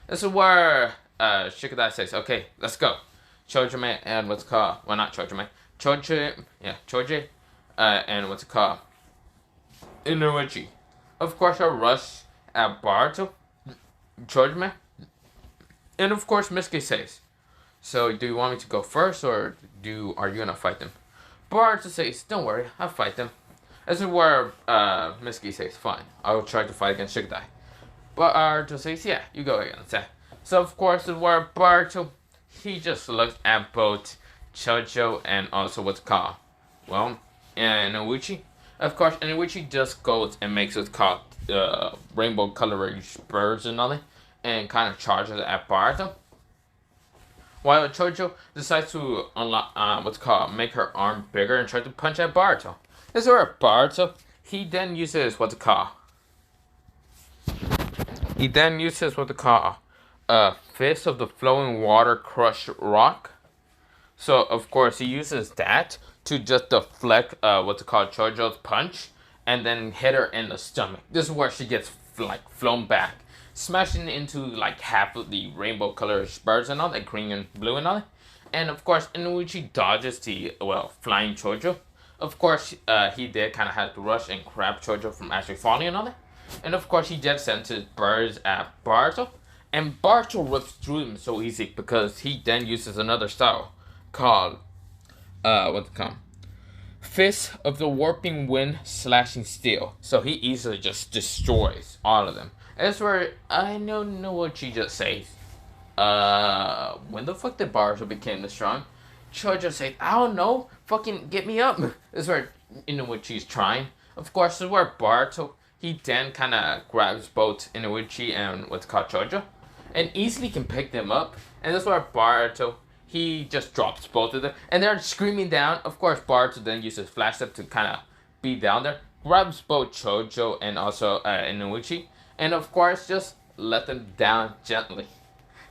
This is where Shikadai says, okay, let's go. Chojo and what's it called, well, not Chojo, Choji, and what's it called, Inuichi. Of course, I'll rush at Boruto, Chojo, and of course, Misky says, so do you want me to go first, or are you gonna fight them? Boruto says, don't worry, I'll fight them. This is where Misky says, fine, I will try to fight against Shikadai. Boruto says, yeah, you go against that. So of course, this is where Boruto, he just looks at both Chojo and also what's called, well, Inuichi. Of course, Inuichi just goes and makes what's called rainbow colored birds and all that, and kind of charges at Boruto. While Chojo decides to unlock, what's called, make her arm bigger and try to punch at Boruto. This is where Boruto, he then uses what's it called, Fist of the Flowing Water Crush Rock. So, of course, he uses that to just deflect, what's it called, Chojo's punch, and then hit her in the stomach. This is where she gets, like, flown back, smashing into, like, half of the rainbow colored birds and all that, green and blue and all that. And, of course, Inuichi dodges the, well, flying Chojo. Of course, he did kind of have to rush and grab Chojo from actually falling and all that. And, of course, he just sent his birds at Boruto. And Boruto rips through them so easy because he then uses another style called, what's it called? Fist of the Warping Wind Slashing Steel. So he easily just destroys all of them. And that's where I don't know what she just says. When the fuck did Boruto became this strong? Chojo says, I don't know. Fucking get me up. This is where, Inuichi's trying. Of course, this is where Boruto, he then kind of grabs both Inuichi and what's called Chojo, and easily can pick them up. And that's where Boruto, he just drops both of them, and they're screaming down. Of course, Boruto then uses Flash Step to kind of be down there, grabs both Chojo and also Inuichi, and of course just let them down gently,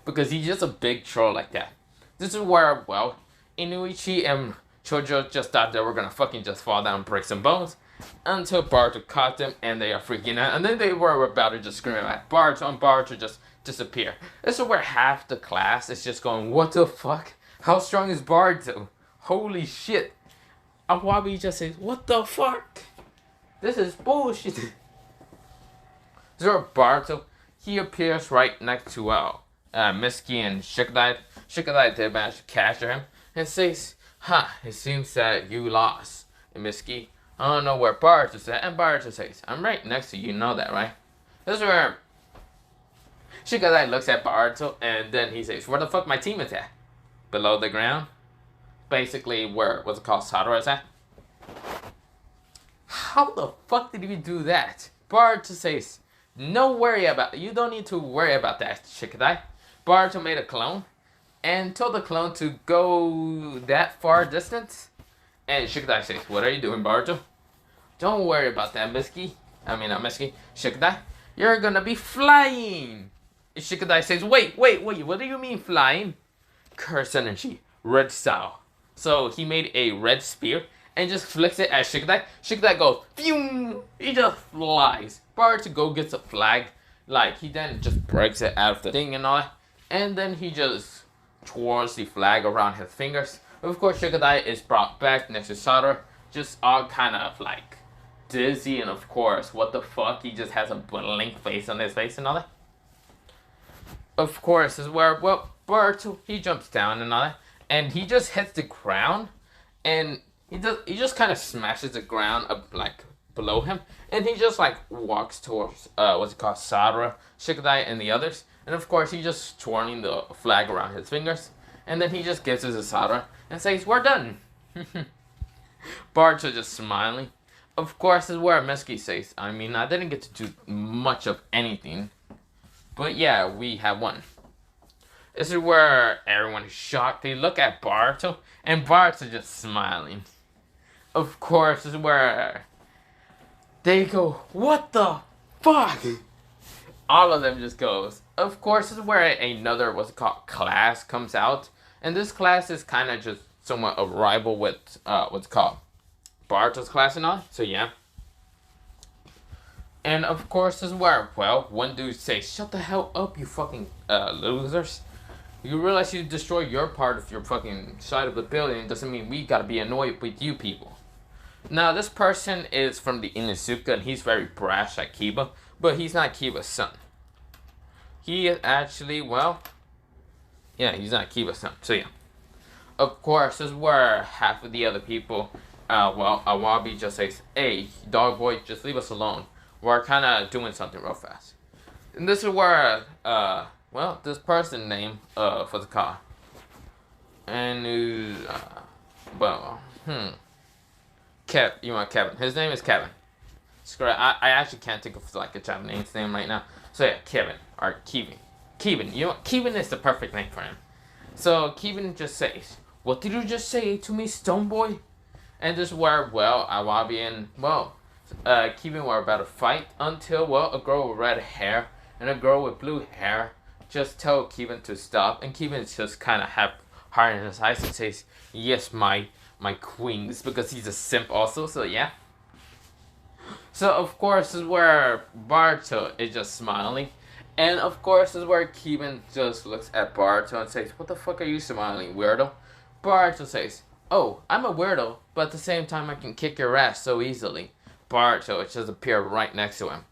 because he's just a big troll like that. This is where, well, Inuichi and Chojo just thought they were gonna fucking just fall down and break some bones, until Boruto caught them and they are freaking out, and then they were about to just scream at Boruto, and Boruto just disappear. This is where half the class is just going, what the fuck? How strong is Boruto? Holy shit. Awabi just says, what the fuck? This is bullshit. So Boruto, he appears right next to Misky and Shikadai. Shikadai did manage to capture him and says, it seems that you lost. And Misky, I don't know where Boruto's at, and Boruto says, I'm right next to you, you know that, right? This is where Shikadai looks at Boruto and then he says, "Where the fuck my team is at? Below the ground?" Basically, where what's it called, Satoru is at. How the fuck did you do that? Boruto says, "No worry about it. You don't need to worry about that, Shikadai." Boruto made a clone and told the clone to go that far distance. And Shikadai says, "What are you doing, Boruto?" "Don't worry about that, Misky. Not Misky. Shikadai. You're gonna be flying." Shikadai says, wait, what do you mean flying?" "Curse energy, red style." So he made a red spear and just flicks it at Shikadai. Shikadai goes, phew! He just flies. Boruto go gets a flag. Like, he then just breaks it out of the thing and all that. And then he just twirls the flag around his fingers. Of course, Shikadai is brought back next to Satoru. Just all kind of like dizzy, and of course, what the fuck? He just has a blank face on his face and all that. Of course, is where, well, Boruto, he jumps down and all that. And he just hits the ground. And he just kind of smashes the ground up, like, below him. And he just, like, walks towards, Satoru, Shikadai, and the others. And of course, he just twirling the flag around his fingers. And then he just gives it to Satoru and says, "We're done." Boruto just smiling. Of course, is where Misky says, I didn't get to do much of anything. But yeah, we have won. This is where everyone is shocked. They look at Boruto, and Boruto just smiling. Of course, this is where they go, "What the fuck?" All of them just goes. Of course, this is where another, class comes out. And this class is kind of just somewhat a rival with, Boruto's class and all. So yeah. And of course, this is where, well, one dude says, "Shut the hell up, you fucking, losers. You realize you destroy your part of your fucking side of the building. Doesn't mean we gotta be annoyed with you people." Now, this person is from the Inuzuka, and he's very brash like Kiba. But he's not Kiba's son. He is actually, well, yeah, he's not Kiba's son. So yeah. Of course, this is where half of the other people, Awabi just says, "Hey, dog boy, just leave us alone. We're kind of doing something real fast." And this is where, this person name, for the car. And, Kevin. His name is Kevin. I actually can't think of like a Japanese name right now. So yeah, Kevin or Kevin. Kevin is the perfect name for him. So Kevin just says, "What did you just say to me, Stone Boy?" And this is where, Awabi and Kevin were about to fight until a girl with red hair and a girl with blue hair just tell Kevin to stop, and Kevin just kind of have heart in his eyes and says, "Yes, my queens," because he's a simp also. So yeah. So, of course, this is where Boruto is just smiling. And, of course, this is where Kevin just looks at Boruto and says, "What the fuck are you smiling, weirdo?" Boruto says, "Oh, I'm a weirdo, but at the same time I can kick your ass so easily." Boruto just appeared right next to him.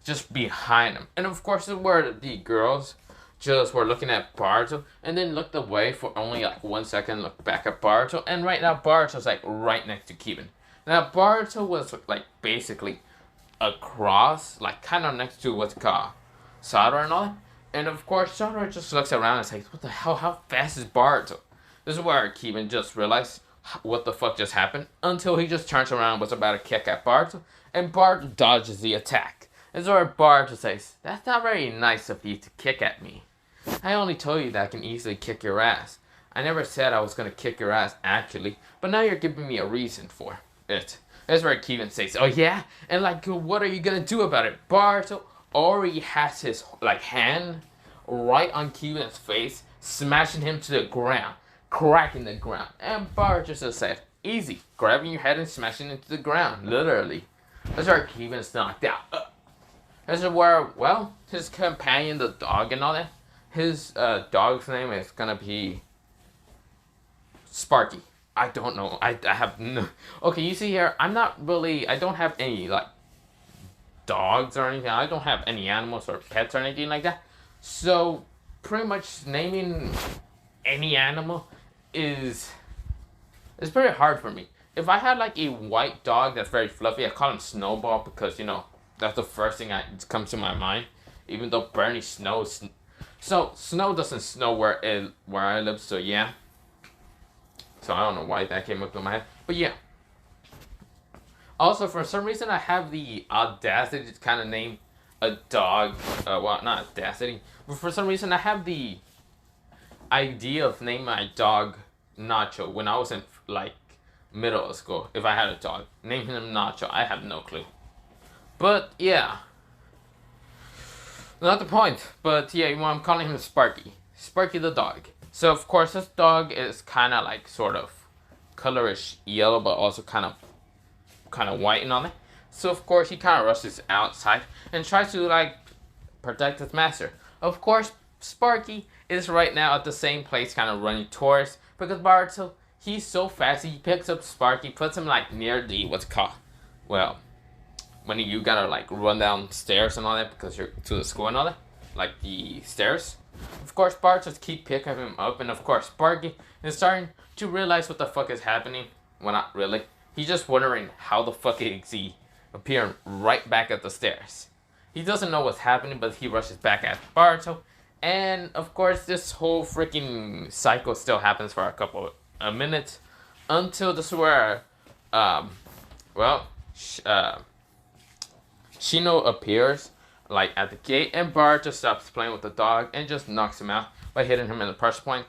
Just behind him. And, of course, this is where the girls just were looking at Boruto and then looked away for only like 1 second, looked back at Boruto. And right now, Boruto's like right next to Kevin. Now, Boruto was like basically across, like kind of next to what's called Satoru and all that. And of course, Satoru just looks around and says, "What the hell? How fast is Boruto?" This is where Kevin just realized what the fuck just happened until he just turns around and was about to kick at Boruto. And Boruto dodges the attack. This is where Boruto says, "That's not very nice of you to kick at me. I only told you that I can easily kick your ass. I never said I was going to kick your ass, actually. But now you're giving me a reason for it." That's where Kevin says, "Oh yeah? And like, what are you gonna do about it?" Boruto already has his like hand right on Kevin's face, smashing him to the ground, cracking the ground. And Boruto just said, "Easy, grabbing your head and smashing into the ground, literally." That's where Kevin's knocked out. This is where, his companion, the dog and all that, his dog's name is gonna be Sparky. I don't know. I have no... Okay, you see here, I don't have any, like, dogs or anything. I don't have any animals or pets or anything like that. So, pretty much naming any animal is pretty hard for me. If I had, like, a white dog that's very fluffy, I call him Snowball because, that's the first thing that comes to my mind. even though barely snows. So snow doesn't snow where I live. So yeah. So I don't know why that came up to my head, but yeah. Also, for some reason, I have the audacity to kind of name a dog. Well, not audacity, but for some reason, I have the idea of naming my dog Nacho when I was in like middle school. If I had a dog, name him Nacho. I have no clue. But yeah, not the point. But yeah, I'm calling him Sparky. Sparky the dog. So of course, this dog is kind of like sort of colorish yellow, but also kind of white and all that. So of course, he kind of rushes outside and tries to like protect his master. Of course, Sparky is right now at the same place, kind of running towards, because Boruto, he's so fast, he picks up Sparky, puts him like near the, what's it called? Well, when you gotta like run down stairs and all that because you're to the school and all that, like the stairs. Of course, Boruto just keep picking him up, and of course, Sparky is starting to realize what the fuck is happening. Well, not really. He's just wondering how the fuck is he appearing right back at the stairs. He doesn't know what's happening, but he rushes back at Boruto. And, of course, this whole freaking cycle still happens for a couple of minutes. Until this is where, Shino appears, like, at the gate. And Boruto stops playing with the dog and just knocks him out by hitting him in the pressure point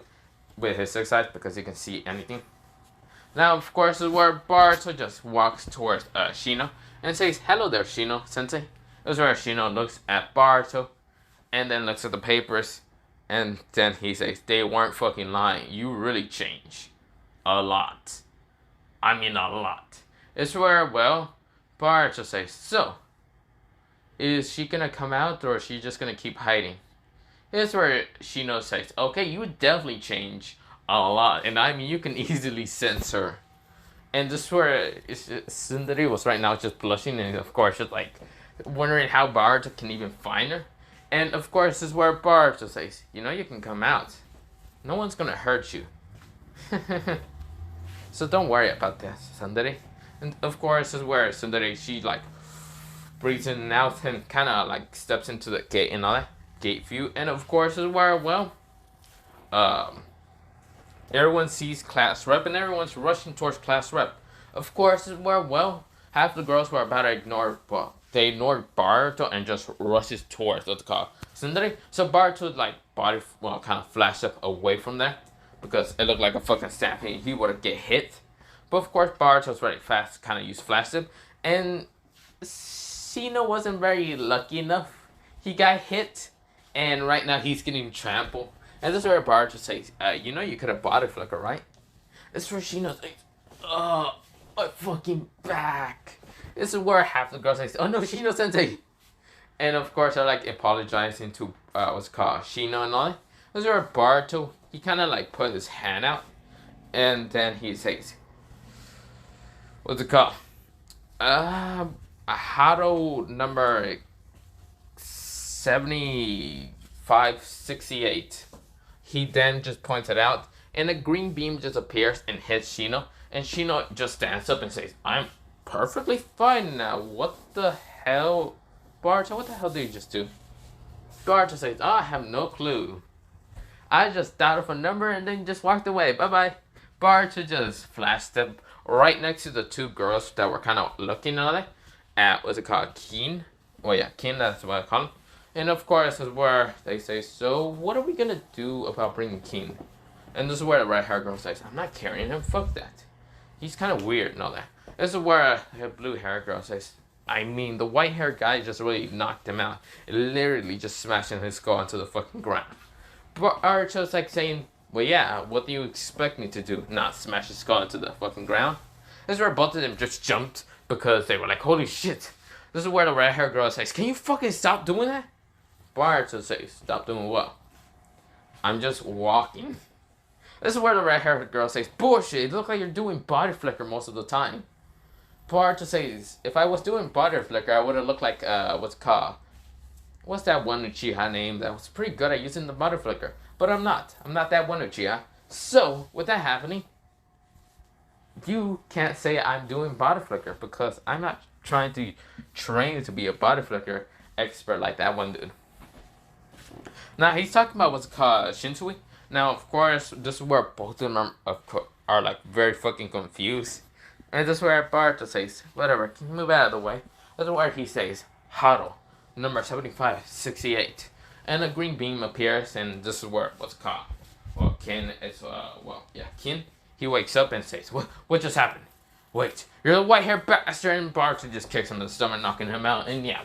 with his 6 eyes because he can see anything. Now, of course, is where Boruto just walks towards Shino and says, "Hello there, Shino Sensei." This is where Shino looks at Boruto and then looks at the papers, and then he says, "They weren't fucking lying. You really changed. A lot. I mean, a lot." It's where, well, Boruto says, "So, is she gonna come out or is she just gonna keep hiding?" It's where Shino says, "Okay, you would definitely change a lot, and I mean, you can easily sense her." And this is where Cinderelly was right now just blushing and, of course, just like wondering how Boruto can even find her. And, of course, this is where Boruto says, "You can come out. No one's gonna hurt you." So don't worry about that, Cinderelly. And, of course, this is where Cinderelly, she, like, breathes in and out and kind of, like, steps into the gate and all that. Gate view. And, of course, this is where, well, everyone sees class rep and everyone's rushing towards class rep. Of course, this is where, well, half the girls were about to ignore, well, they ignored Boruto and just rushes towards what's called Cinderelly. So Boruto like body kind of flashed up away from there because it looked like a fucking stampede. He would have get hit. But of course Boruto's very fast, kind of used flash up, and Shino wasn't very lucky enough. He got hit, and right now he's getting trampled. And this is where Boruto says, you could have body flicker, right? This is where Shino's like, "Oh, my fucking back." This is where half the girls say, "Oh no, Shino Sensei." And of course, they're like apologizing to what's called Shino and all that. This is where Boruto, he kind of like put his hand out, and then he says, what's it called? Hado number 7568. He then just points it out, and a green beam just appears and hits Shino, and Shino just stands up and says, "I'm perfectly fine now. What the hell, Boruto? What the hell did you just do?" Boruto says, "Oh, I have no clue. I just thought of a number and then just walked away. Bye-bye." Boruto just flashed up right next to the two girls that were kind of looking at what's it called? Keen? Well, yeah, Keen, that's what I call him. And of course, this is where they say, "So, what are we gonna do about bringing Keen?" And this is where the red-haired girl says, "I'm not carrying him. Fuck that. He's kind of weird and all that." This is where a blue-haired girl says, "I mean, the white-haired guy just really knocked him out. Literally just smashing his skull into the fucking ground." But Boruto's like saying, "Well, yeah, what do you expect me to do? Not smash his skull into the fucking ground?" This is where both of them just jumped because they were like, "Holy shit." This is where the red-haired girl says, "Can you fucking stop doing that?" Boruto says, "Stop doing what?" "I'm just walking." This is where the red-haired girl says, "Bullshit, it looks like you're doing body flicker most of the time." Boruto says, "If I was doing body flicker, I would have looked like, what's it called? What's that one Uchiha name that was pretty good at using the body flicker? But I'm not. I'm not that one Uchiha. So, with that happening, you can't say I'm doing body flicker because I'm not trying to train to be a body flicker expert like that one dude." Now he's talking about what's called Shinsui. Now, of course, this is where both of them are like very fucking confused. And this is where Boruto says, whatever, can you move out of the way? This is where he says, Hado, number 7568. And a green beam appears, and this is where what's called. Well, Kin is, Kin. He wakes up and says, what just happened? Wait, you're the white-haired bastard, and Boruto just kicks him in the stomach, knocking him out, and yeah.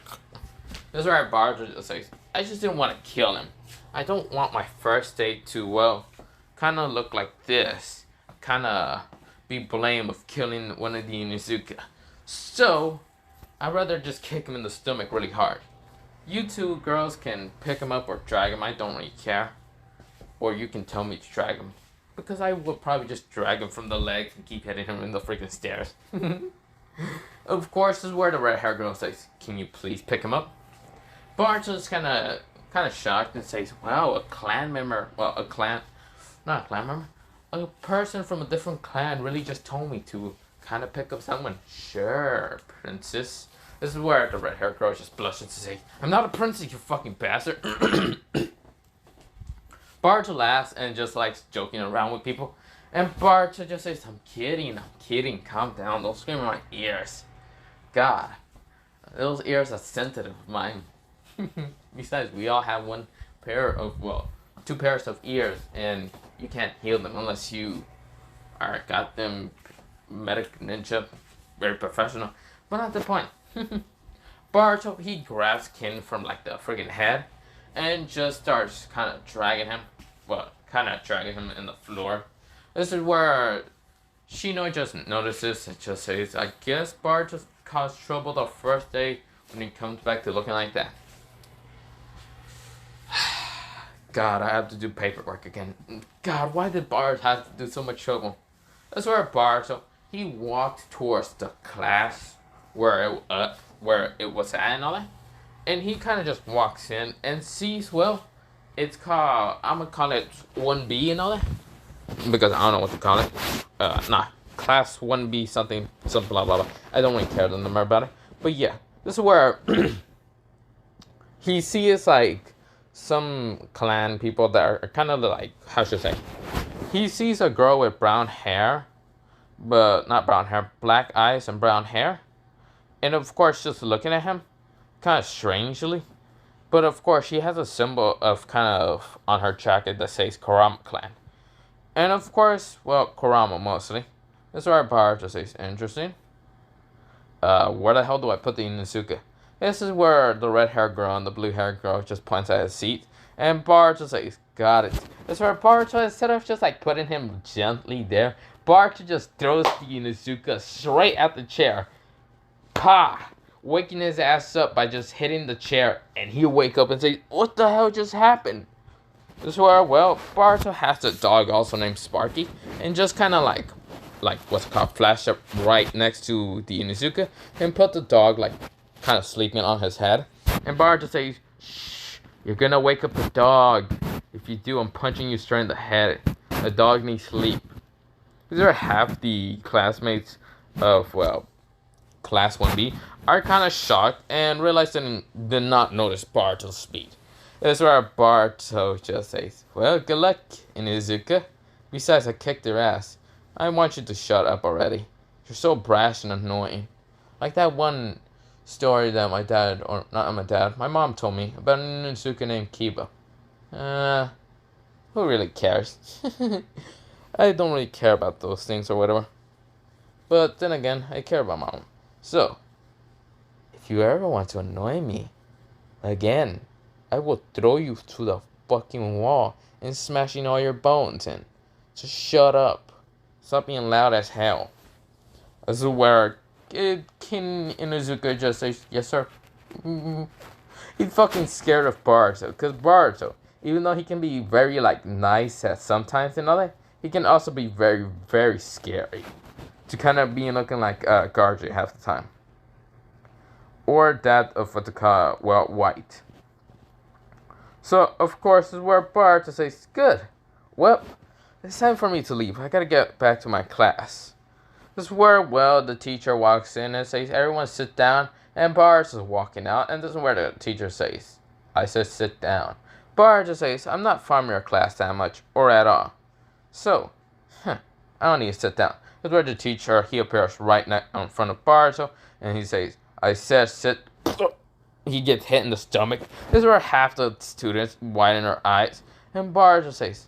This is where Boruto just says, I just didn't want to kill him. I don't want my first date to, well, kind of look like this. Kind of be blamed of killing one of the Inuzuka. So, I'd rather just kick him in the stomach really hard. You two girls can pick him up or drag him, I don't really care. Or you can tell me to drag him. Because I would probably just drag him from the legs and keep hitting him in the freaking stairs. Of course, this is where the red hair girl says, can you please pick him up? Boruto's kind of shocked and says, wow, a clan member, well, not a clan member, a person from a different clan really just told me to kind of pick up someone. Sure, princess. This is where the red hair girl just blushes and says, I'm not a princess, you fucking bastard. Boruto laughs and just likes joking around with people. And Boruto just says, I'm kidding, calm down, don't scream in my ears. God, those ears are sensitive of mine. Besides, we all have two pairs of ears, and you can't heal them unless you got them medic ninja, very professional. But not the point. Boruto, he grabs Kin from like the friggin' head and just starts kind of dragging him in the floor. This is where Shino just notices and just says, I guess Boruto caused trouble the first day when he comes back to looking like that. God, I have to do paperwork again. God, why did Boruto have to do so much trouble? That's where Boruto, he walked towards the class where it was at and all that. And he kind of just walks in and sees, well, it's called, I'm going to call it 1B and all that. Because I don't know what to call it. Class 1B something blah blah blah. I don't really care the number about it. But yeah, this is where he sees like some clan people that are kind of like, how should I say? He sees a girl with brown hair, but not brown hair, black eyes and brown hair. And of course, just looking at him, kind of strangely. But of course, she has a symbol of kind of on her jacket that says Kurama clan. And of course, well, Kurama mostly. That's where Boruto says, interesting. Where the hell do I put the Inuzuka? This is where the red hair girl and the blue hair girl just points at his seat. And Boruto says, got it. That's where Boruto, instead of just like putting him gently there, Boruto just throws the Inuzuka straight at the chair. Pa! Waking his ass up by just hitting the chair. And he'll wake up and say, what the hell just happened? This is where, well, Boruto has a dog also named Sparky. And just kind of like what's called flash up right next to the Inuzuka. And put the dog like kind of sleeping on his head. And Boruto says, shh, you're gonna wake up the dog. If you do, I'm punching you straight in the head. The dog needs sleep. These are half the classmates of, well, Class 1B are kind of shocked and realize they did not notice Boruto's speed. This is where Boruto just says, well, good luck, Inuzuka. Besides, I kicked their ass. I want you to shut up already. You're so brash and annoying. Like that one story that my mom told me about an Inuzuka named Kiba. Who really cares? I don't really care about those things or whatever. But then again, I care about mom. So, if you ever want to annoy me again, I will throw you through the fucking wall and smashing all your bones in. So shut up. Stop being loud as hell. This is where Kin Inuzuka just says, yes sir. He's fucking scared of Boruto. Because Boruto, even though he can be very like nice at sometimes and all that, he can also be very, very scary. To kind of be looking like Garou half the time. Or that of what they call, well, white. So, of course, this is where Boruto says, good. Well, it's time for me to leave. I gotta get back to my class. This is where, well, the teacher walks in and says, everyone sit down. And Boruto is walking out. And this is where the teacher says, I said sit down. Boruto says, I'm not from your class that much, or at all. So, I don't need to sit down. This is where the teacher, he appears right in front of Boruto, and he says, I said sit. He gets hit in the stomach. This is where half the students widen their eyes, and Boruto says,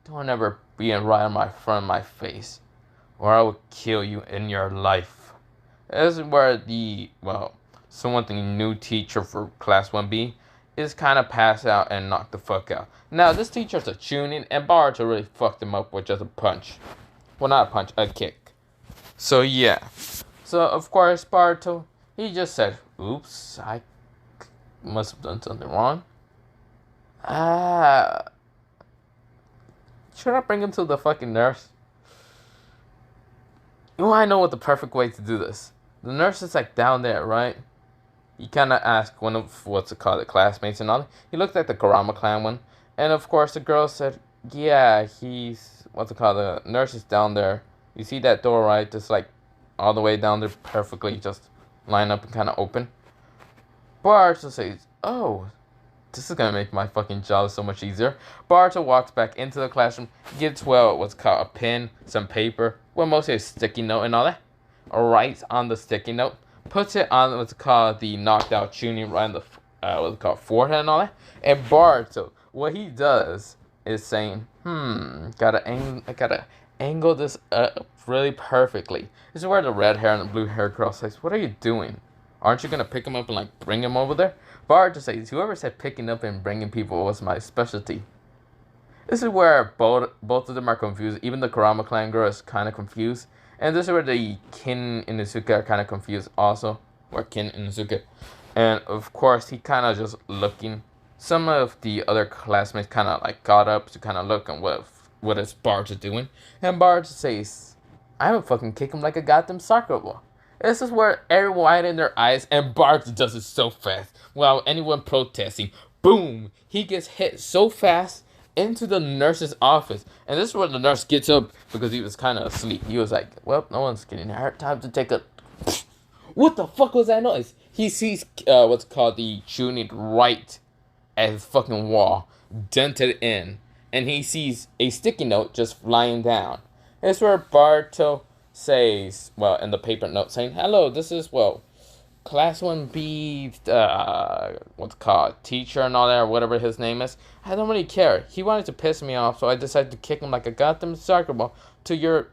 don't ever be right in front of my face, or I will kill you in your life. This is where the new teacher for class 1B is kind of passed out and knocked the fuck out. Now, this teacher's a tuning, and Boruto really fucked him up with just a punch. Well, not a punch, a kick. So, yeah. So, of course, Boruto, he just said, oops, I must have done something wrong. Should I bring him to the fucking nurse? Well, I know what the perfect way to do this. The nurse is like down there, right? He kind of asked one of, the classmates and all. He looked like the Kurama clan one. And of course the girl said, yeah, the nurse is down there. You see that door, right? Just like all the way down there perfectly, just line up and kind of open. Boruto says, oh, this is going to make my fucking job so much easier. Boruto walks back into the classroom, gets, a pen, some paper, mostly a sticky note and all that. Writes on the sticky note, puts it on the knocked out tuning right on the forehead and all that. And Boruto, what he does is saying, gotta angle this up really perfectly. This is where the red hair and the blue hair girl says, what are you doing? Aren't you gonna pick him up and like bring him over there? Boruto says, whoever said picking up and bringing people was my specialty. This is where both of them are confused. Even the Kurama clan girl is kind of confused. And this is where the Kin and Inuzuka are kind of confused also. Or Kin and Inuzuka. And of course, he kind of just looking. Some of the other classmates kind of like got up to kind of look at what is Boruto doing. And Boruto says, I'm gonna fucking kick him like a goddamn soccer ball. This is where everyone widened their eyes, and Boruto does it so fast. Without anyone protesting. Boom! He gets hit so fast into the nurse's office. And this is where the nurse gets up because he was kind of asleep. He was like, well, no one's getting hurt. Time to take a... What the fuck was that noise? He sees the tuning right at his fucking wall, dented in. And he sees a sticky note just flying down. It's where Boruto says, in the paper note saying, hello, this is, Class 1B, teacher and all that, or whatever his name is. I don't really care. He wanted to piss me off, so I decided to kick him like a goddamn soccer ball to your,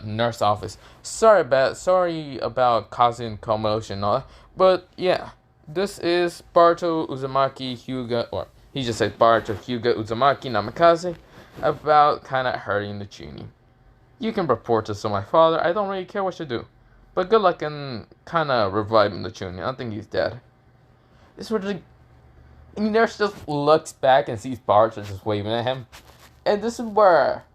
nurse office. Sorry about causing commotion and all that. But, yeah, this is Boruto Uzumaki Hyuga, or he just said Boruto Hyuga Uzumaki Namikaze, about kind of hurting the tuning. You can report this to my father. I don't really care what you do. But good luck in kind of reviving the tuning. I don't think he's dead. This is where the nurse just looks back and sees Boruto just waving at him. And this is where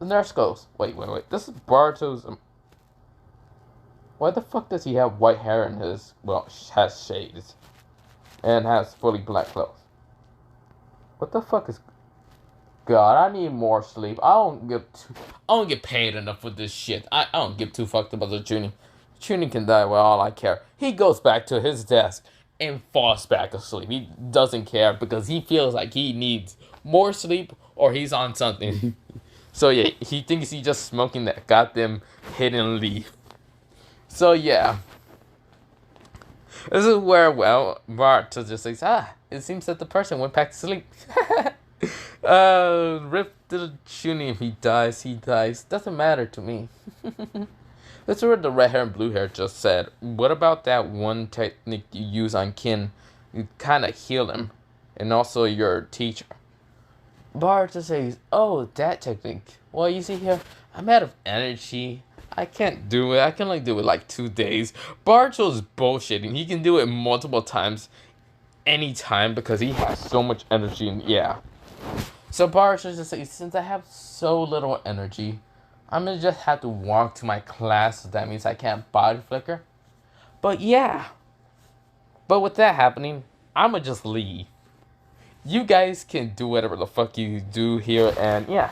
the nurse goes, wait. This is Boruto's... Why the fuck does he have white hair and has shades? And has fully black clothes? What the fuck is... God, I need more sleep. I don't get paid enough for this shit. I don't give two fucks about the tuning. Tuning can die, all I care. He goes back to his desk and falls back asleep. He doesn't care because he feels like he needs more sleep or he's on something. So yeah, he thinks he's just smoking that goddamn hidden leaf. So yeah. This is where, Boruto just says, it seems that the person went back to sleep. Rip to the tuning. If he dies, he dies. Doesn't matter to me. That's what the red hair and blue hair just said. What about that one technique you use on Kin? You kind of heal him. And also your teacher. Boruto says, oh, that technique. Well, you see here, I'm out of energy. I can't do it. I can only do it like 2 days. Boruto's bullshitting. He can do it multiple times. Anytime because he has so much energy. And yeah. So Boruto just says, since I have so little energy, I'm going to just have to walk to my class. So that means I can't body flicker. But yeah. But with that happening, I'm going to just leave. You guys can do whatever the fuck you do here. And yeah.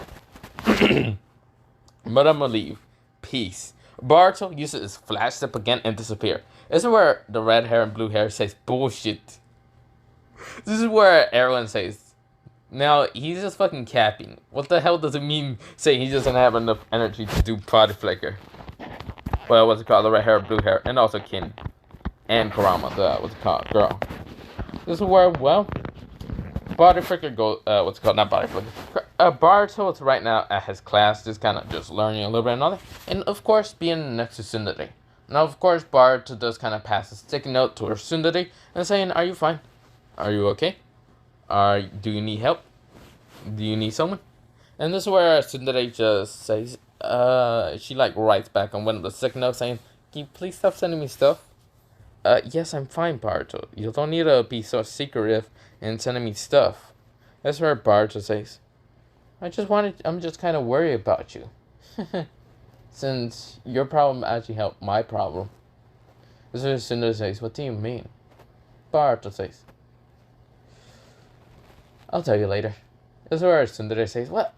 But I'm going to leave. Peace. Boruto uses his flash step again and disappear. This is where the red hair and blue hair says bullshit. This is where everyone says, now, he's just fucking capping. What the hell does it mean saying he doesn't have enough energy to do body flicker? Well, what's it called? The red hair, blue hair, and also Kin. And Kurama, the, what's it called? Girl. This is where, well, body flicker goes, what's it called? Not body flicker. Boruto is right now at his class, just kind of just learning a little bit and all that. And, of course, being next to Tsundere. Now, of course, Boruto does kind of pass a sticky note to her Tsundere and saying, are you fine? Are you okay? Do you need help? Do you need someone? And this is where Tsundere just says, she like writes back on one of the sticky notes saying, can you please stop sending me stuff? Yes, I'm fine, Boruto. You don't need to be so secretive in sending me stuff. That's where Boruto says, I'm just kind of worried about you. Since your problem actually helped my problem. This is where Tsundere says, what do you mean? Boruto says, I'll tell you later. This is where Tsundere says, what?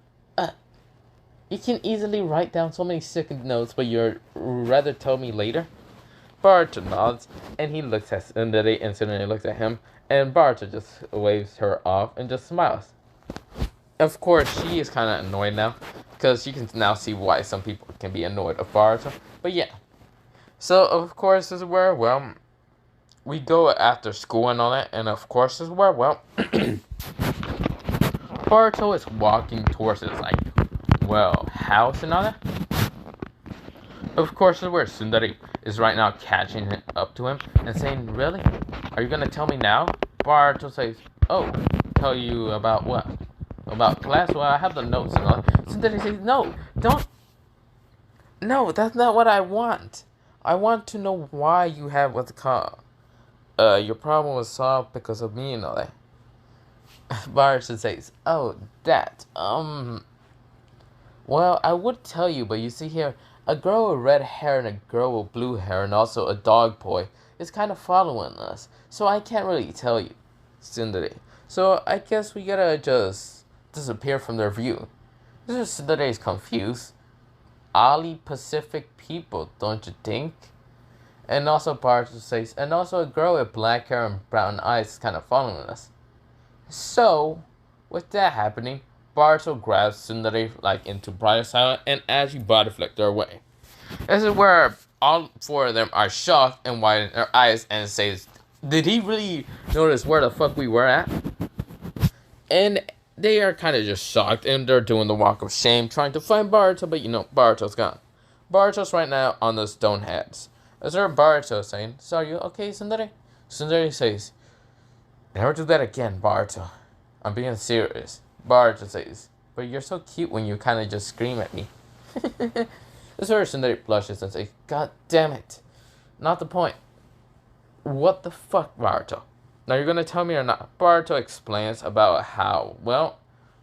You can easily write down so many second notes, but you'd rather tell me later? Boruto nods, and he looks at Tsundere, and Tsundere looks at him, and Boruto just waves her off and just smiles. Of course, she is kind of annoyed now, because she can now see why some people can be annoyed of Boruto. But yeah. So, of course, this is where, well, we go after school and all that, and of course, this is where, well, Boruto is walking towards his, like, well, house and all that. Of course, this is where Tsundere is right now catching up to him and saying, really? Are you gonna tell me now? Boruto says, oh, tell you about what? About class? Well, I have the notes and all that. Tsundere says, no, don't. No, that's not what I want. I want to know why you have what's called. Your problem was solved because of me and all that. Boruto says, oh, that, well, I would tell you, but you see here, a girl with red hair and a girl with blue hair and also a dog boy is kind of following us. So I can't really tell you, Tsundere. So I guess we gotta just disappear from their view. This is Tsundere is confused. Ali Pacific people, don't you think? And also Boruto says, and also a girl with black hair and brown eyes is kind of following us. So, with that happening, Boruto grabs Tsundere like into brighter side and actually body flick their way. This is where all four of them are shocked and widen their eyes and says, did he really notice where the fuck we were at? And they are kind of just shocked and they're doing the walk of shame trying to find Boruto, but you know, Boruto's gone. Boruto's right now on the stone heads. Is there Boruto saying, so are you okay, Tsundere? Tsundere says, never do that again, Boruto. I'm being serious. Boruto says, but you're so cute when you kind of just scream at me. This is where Tsundere blushes and says, God damn it. Not the point. What the fuck, Boruto? Now you're gonna tell me or not? Boruto explains about how, well,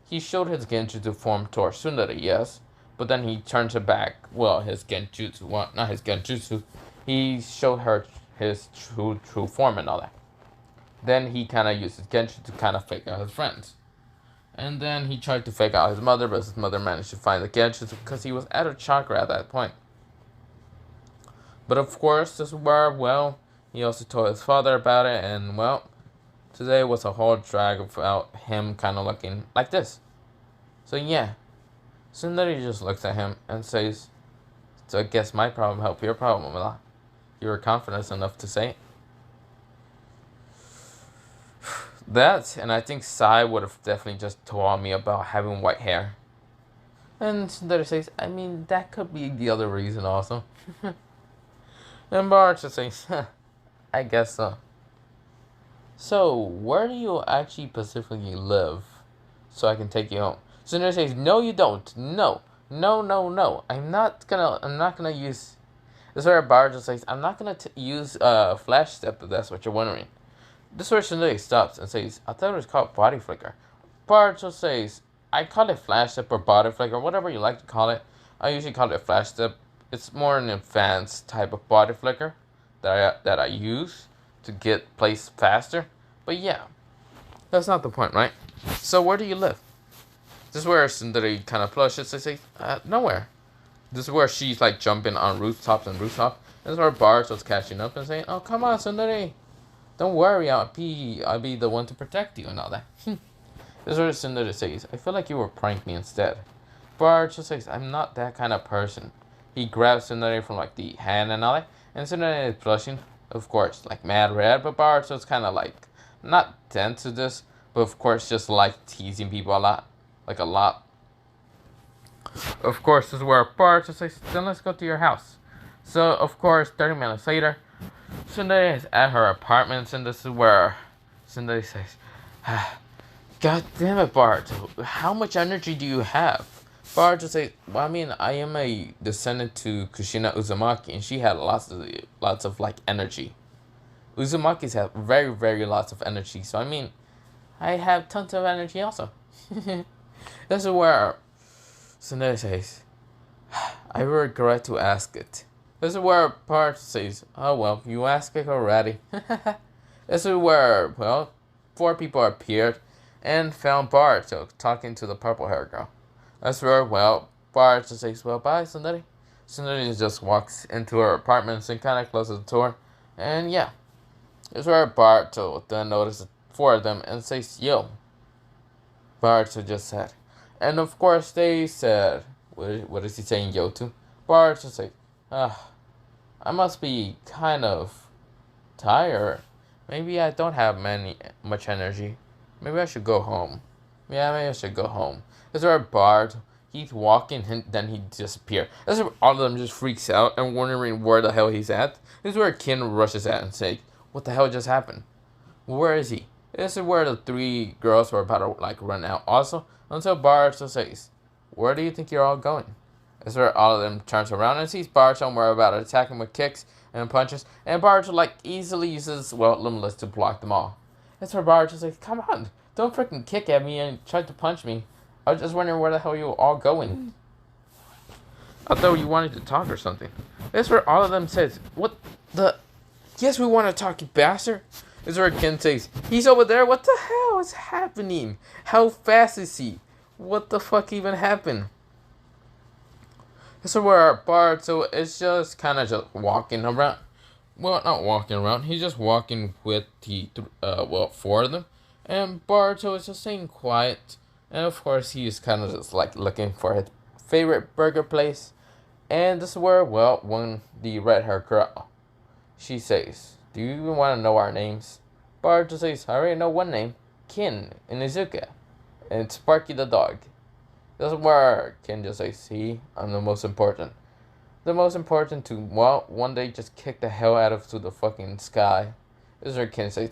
he showed his genjutsu form towards Tsundere, yes, but then he turns it back. Well, his genjutsu, well, not his genjutsu. He showed her his true form and all that. Then he kind of used his genjutsu to kind of fake out his friends. And then he tried to fake out his mother, but his mother managed to find the genjutsu because he was out of chakra at that point. But of course, this is where, well, he also told his father about it, and well, today was a whole drag about him kind of looking like this. So yeah, Tsundere just looks at him and says, so I guess my problem helped your problem a lot. You were confident enough to say it. That, and I think Sai would have definitely just told me about having white hair. And Tsundere says, I mean, that could be the other reason also. And Boruto says, I guess so. So, where do you actually specifically live? So I can take you home. Tsundere says, no you don't. No. I'm not gonna use... This is where Boruto says, I'm not gonna use Flash Step if that's what you're wondering. This is where Tsundere stops and says, I thought it was called Body Flicker. Boruto says, I call it Flash Step or Body Flicker, whatever you like to call it. I usually call it Flash Step. It's more an advanced type of body flicker that I use to get placed faster. But yeah, that's not the point, right? So where do you live? This is where Tsundere kind of blushes and says, nowhere. This is where she's like jumping on rooftops and rooftops. This is where Boruto's catching up and saying, oh, come on, Tsundere. Don't worry, I'll be the one to protect you and all that. This is what Cinderella says. I feel like you were pranking me instead. Bart just says, I'm not that kind of person. He grabs Cinderella from like the hand and all that, and Cinderella is blushing, of course, like mad red, but Bart just kind of like, not tense to this, but of course just like teasing people a lot. Like a lot. Of course, this is where Bart just says, then let's go to your house. So, of course, 30 minutes later, Cinderella is at her apartment, and this is where Cinderella says, God damn it, Bart. How much energy do you have? Bart just says, well, I mean, I am a descendant to Kushina Uzumaki, and she had lots of like energy. Uzumakis have very, very lots of energy, so I mean, I have tons of energy also. This is where Cinderella says, I regret to ask it. This is where Bart says, oh well, you asked it already. This is where, well, 4 people appeared and found Bart talking to the purple hair girl. That's where, well, Bart just says, well, bye, Cinderella. Cinderella just walks into her apartment and kind of closes the door. And yeah, that's where Bart then notices 4 of them and says, yo. Bart just said. And of course they said, what is he saying yo to? Bart just said, I must be kind of tired. Maybe I don't have much energy. Maybe I should go home. Yeah, maybe I should go home. This is where Bart, he's walking and then he disappears. This is where all of them just freaks out and wondering where the hell he's at. This is where Ken rushes at and says, what the hell just happened? Where is he? This is where the 3 girls were about to like run out also. Until Bart just says, where do you think you're all going? This is where all of them turns around and sees Bart somewhere about to attack him with kicks and punches. And Bart like easily uses, well, Limitless to block them all. That's where Bart just like, come on, don't freaking kick at me and try to punch me. I was just wondering where the hell you were all going. I thought you wanted to talk or something. That's where all of them says, what the? Yes, we want to talk, you bastard. This is where Ken says, he's over there. What the hell is happening? How fast is he? What the fuck even happened? This is where Bart, so it's just kind of just walking around. Well, not walking around. He's just walking with the, 4 of them. And Barto is just staying quiet. And of course, he's kind of just like looking for his favorite burger place. And this is where, well, when the red hair girl, she says, do you even want to know our names? Barto says, I already know one name, Ken and Izuka. And it's Sparky the dog. This is where Ken just says, see, I'm the most important. The most important to, well, one day just kick the hell out of to the fucking sky. This is where Ken says,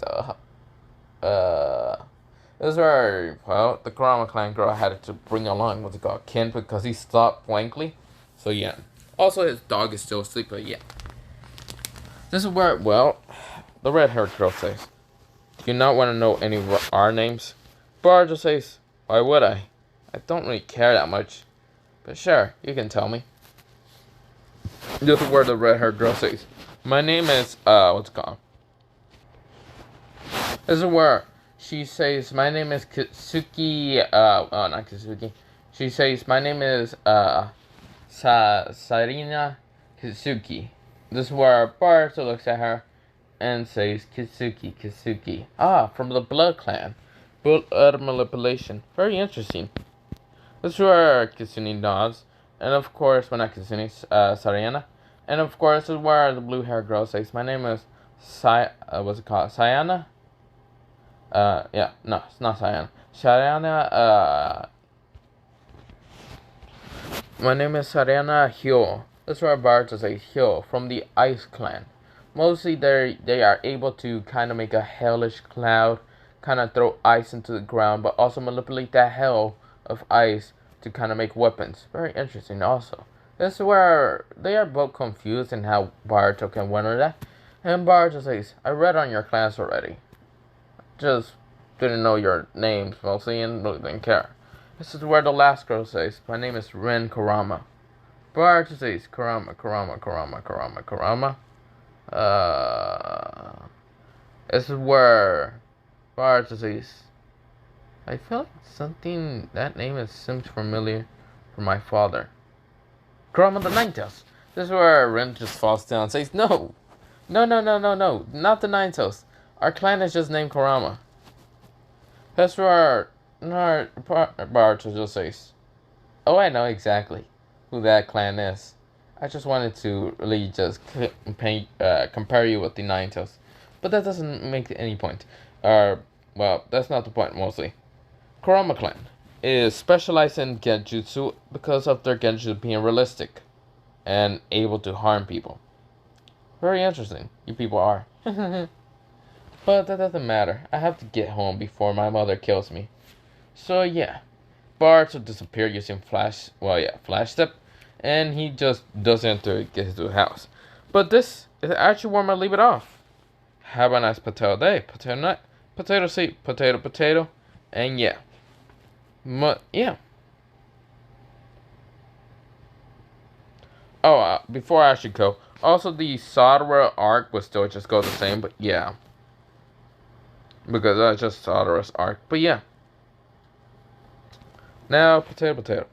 this is where, well, the Kurama Clan girl had to bring along what's it called, Ken, because he stopped blankly. So yeah. Also, his dog is still asleep, but yeah. This is where, well, the red haired girl says, do you not want to know any of our names? Bart just says, why would I? I don't really care that much. But sure, you can tell me. This is where the red haired girl says, my name is, what's it called? This is where she says, my name is Kitsuki, not Kitsuki. She says, my name is, Sarina Kitsuki. This is where Bart looks at her and says, Kitsuki. Ah, from the Blood Clan. Blood manipulation. Very interesting. This is where Kitsune nods. And of course, well, not Kitsune, Sarina. And of course, this is where the blue hair girl says, my name is what's it called? Sayana? Yeah, no, it's not Sayana. Sayana, my name is Sarana Hyo. That's where Bart is a Hyo from the Ice Clan. Mostly they are able to kind of make a hellish cloud, kind of throw ice into the ground, but also manipulate that hell of ice to kind of make weapons. Very interesting also. This is where they are both confused in how Bart can win that. And Bart says, I read on your class already. Just didn't know your names mostly and really didn't care. This is where the last girl says, my name is Ren Kurama. Bart says, Kurama. This is where Bart says, I feel like something, that name seems familiar from my father. Kurama the Ninetales. This is where Ren just falls down and says, no, not the Ninetales. Our clan is just named Kurama. That's where our Boruto just says. Oh, I know exactly who that clan is. I just wanted to really just compare you with the Nine Tails. But that doesn't make any point. Well, that's not the point mostly. Kurama clan is specialized in genjutsu because of their genjutsu being realistic and able to harm people. Very interesting, you people are. But that doesn't matter. I have to get home before my mother kills me. So yeah, Bart will disappear using flash step, and he just doesn't get to the house. But this is actually where I'm gonna leave it off. Have a nice potato day, potato nut, potato seed, potato, and yeah. Yeah. Oh, before I actually go, also the Satoru arc will still just go the same, but yeah. Because that's just Satoru's arc, but yeah. Now, potato.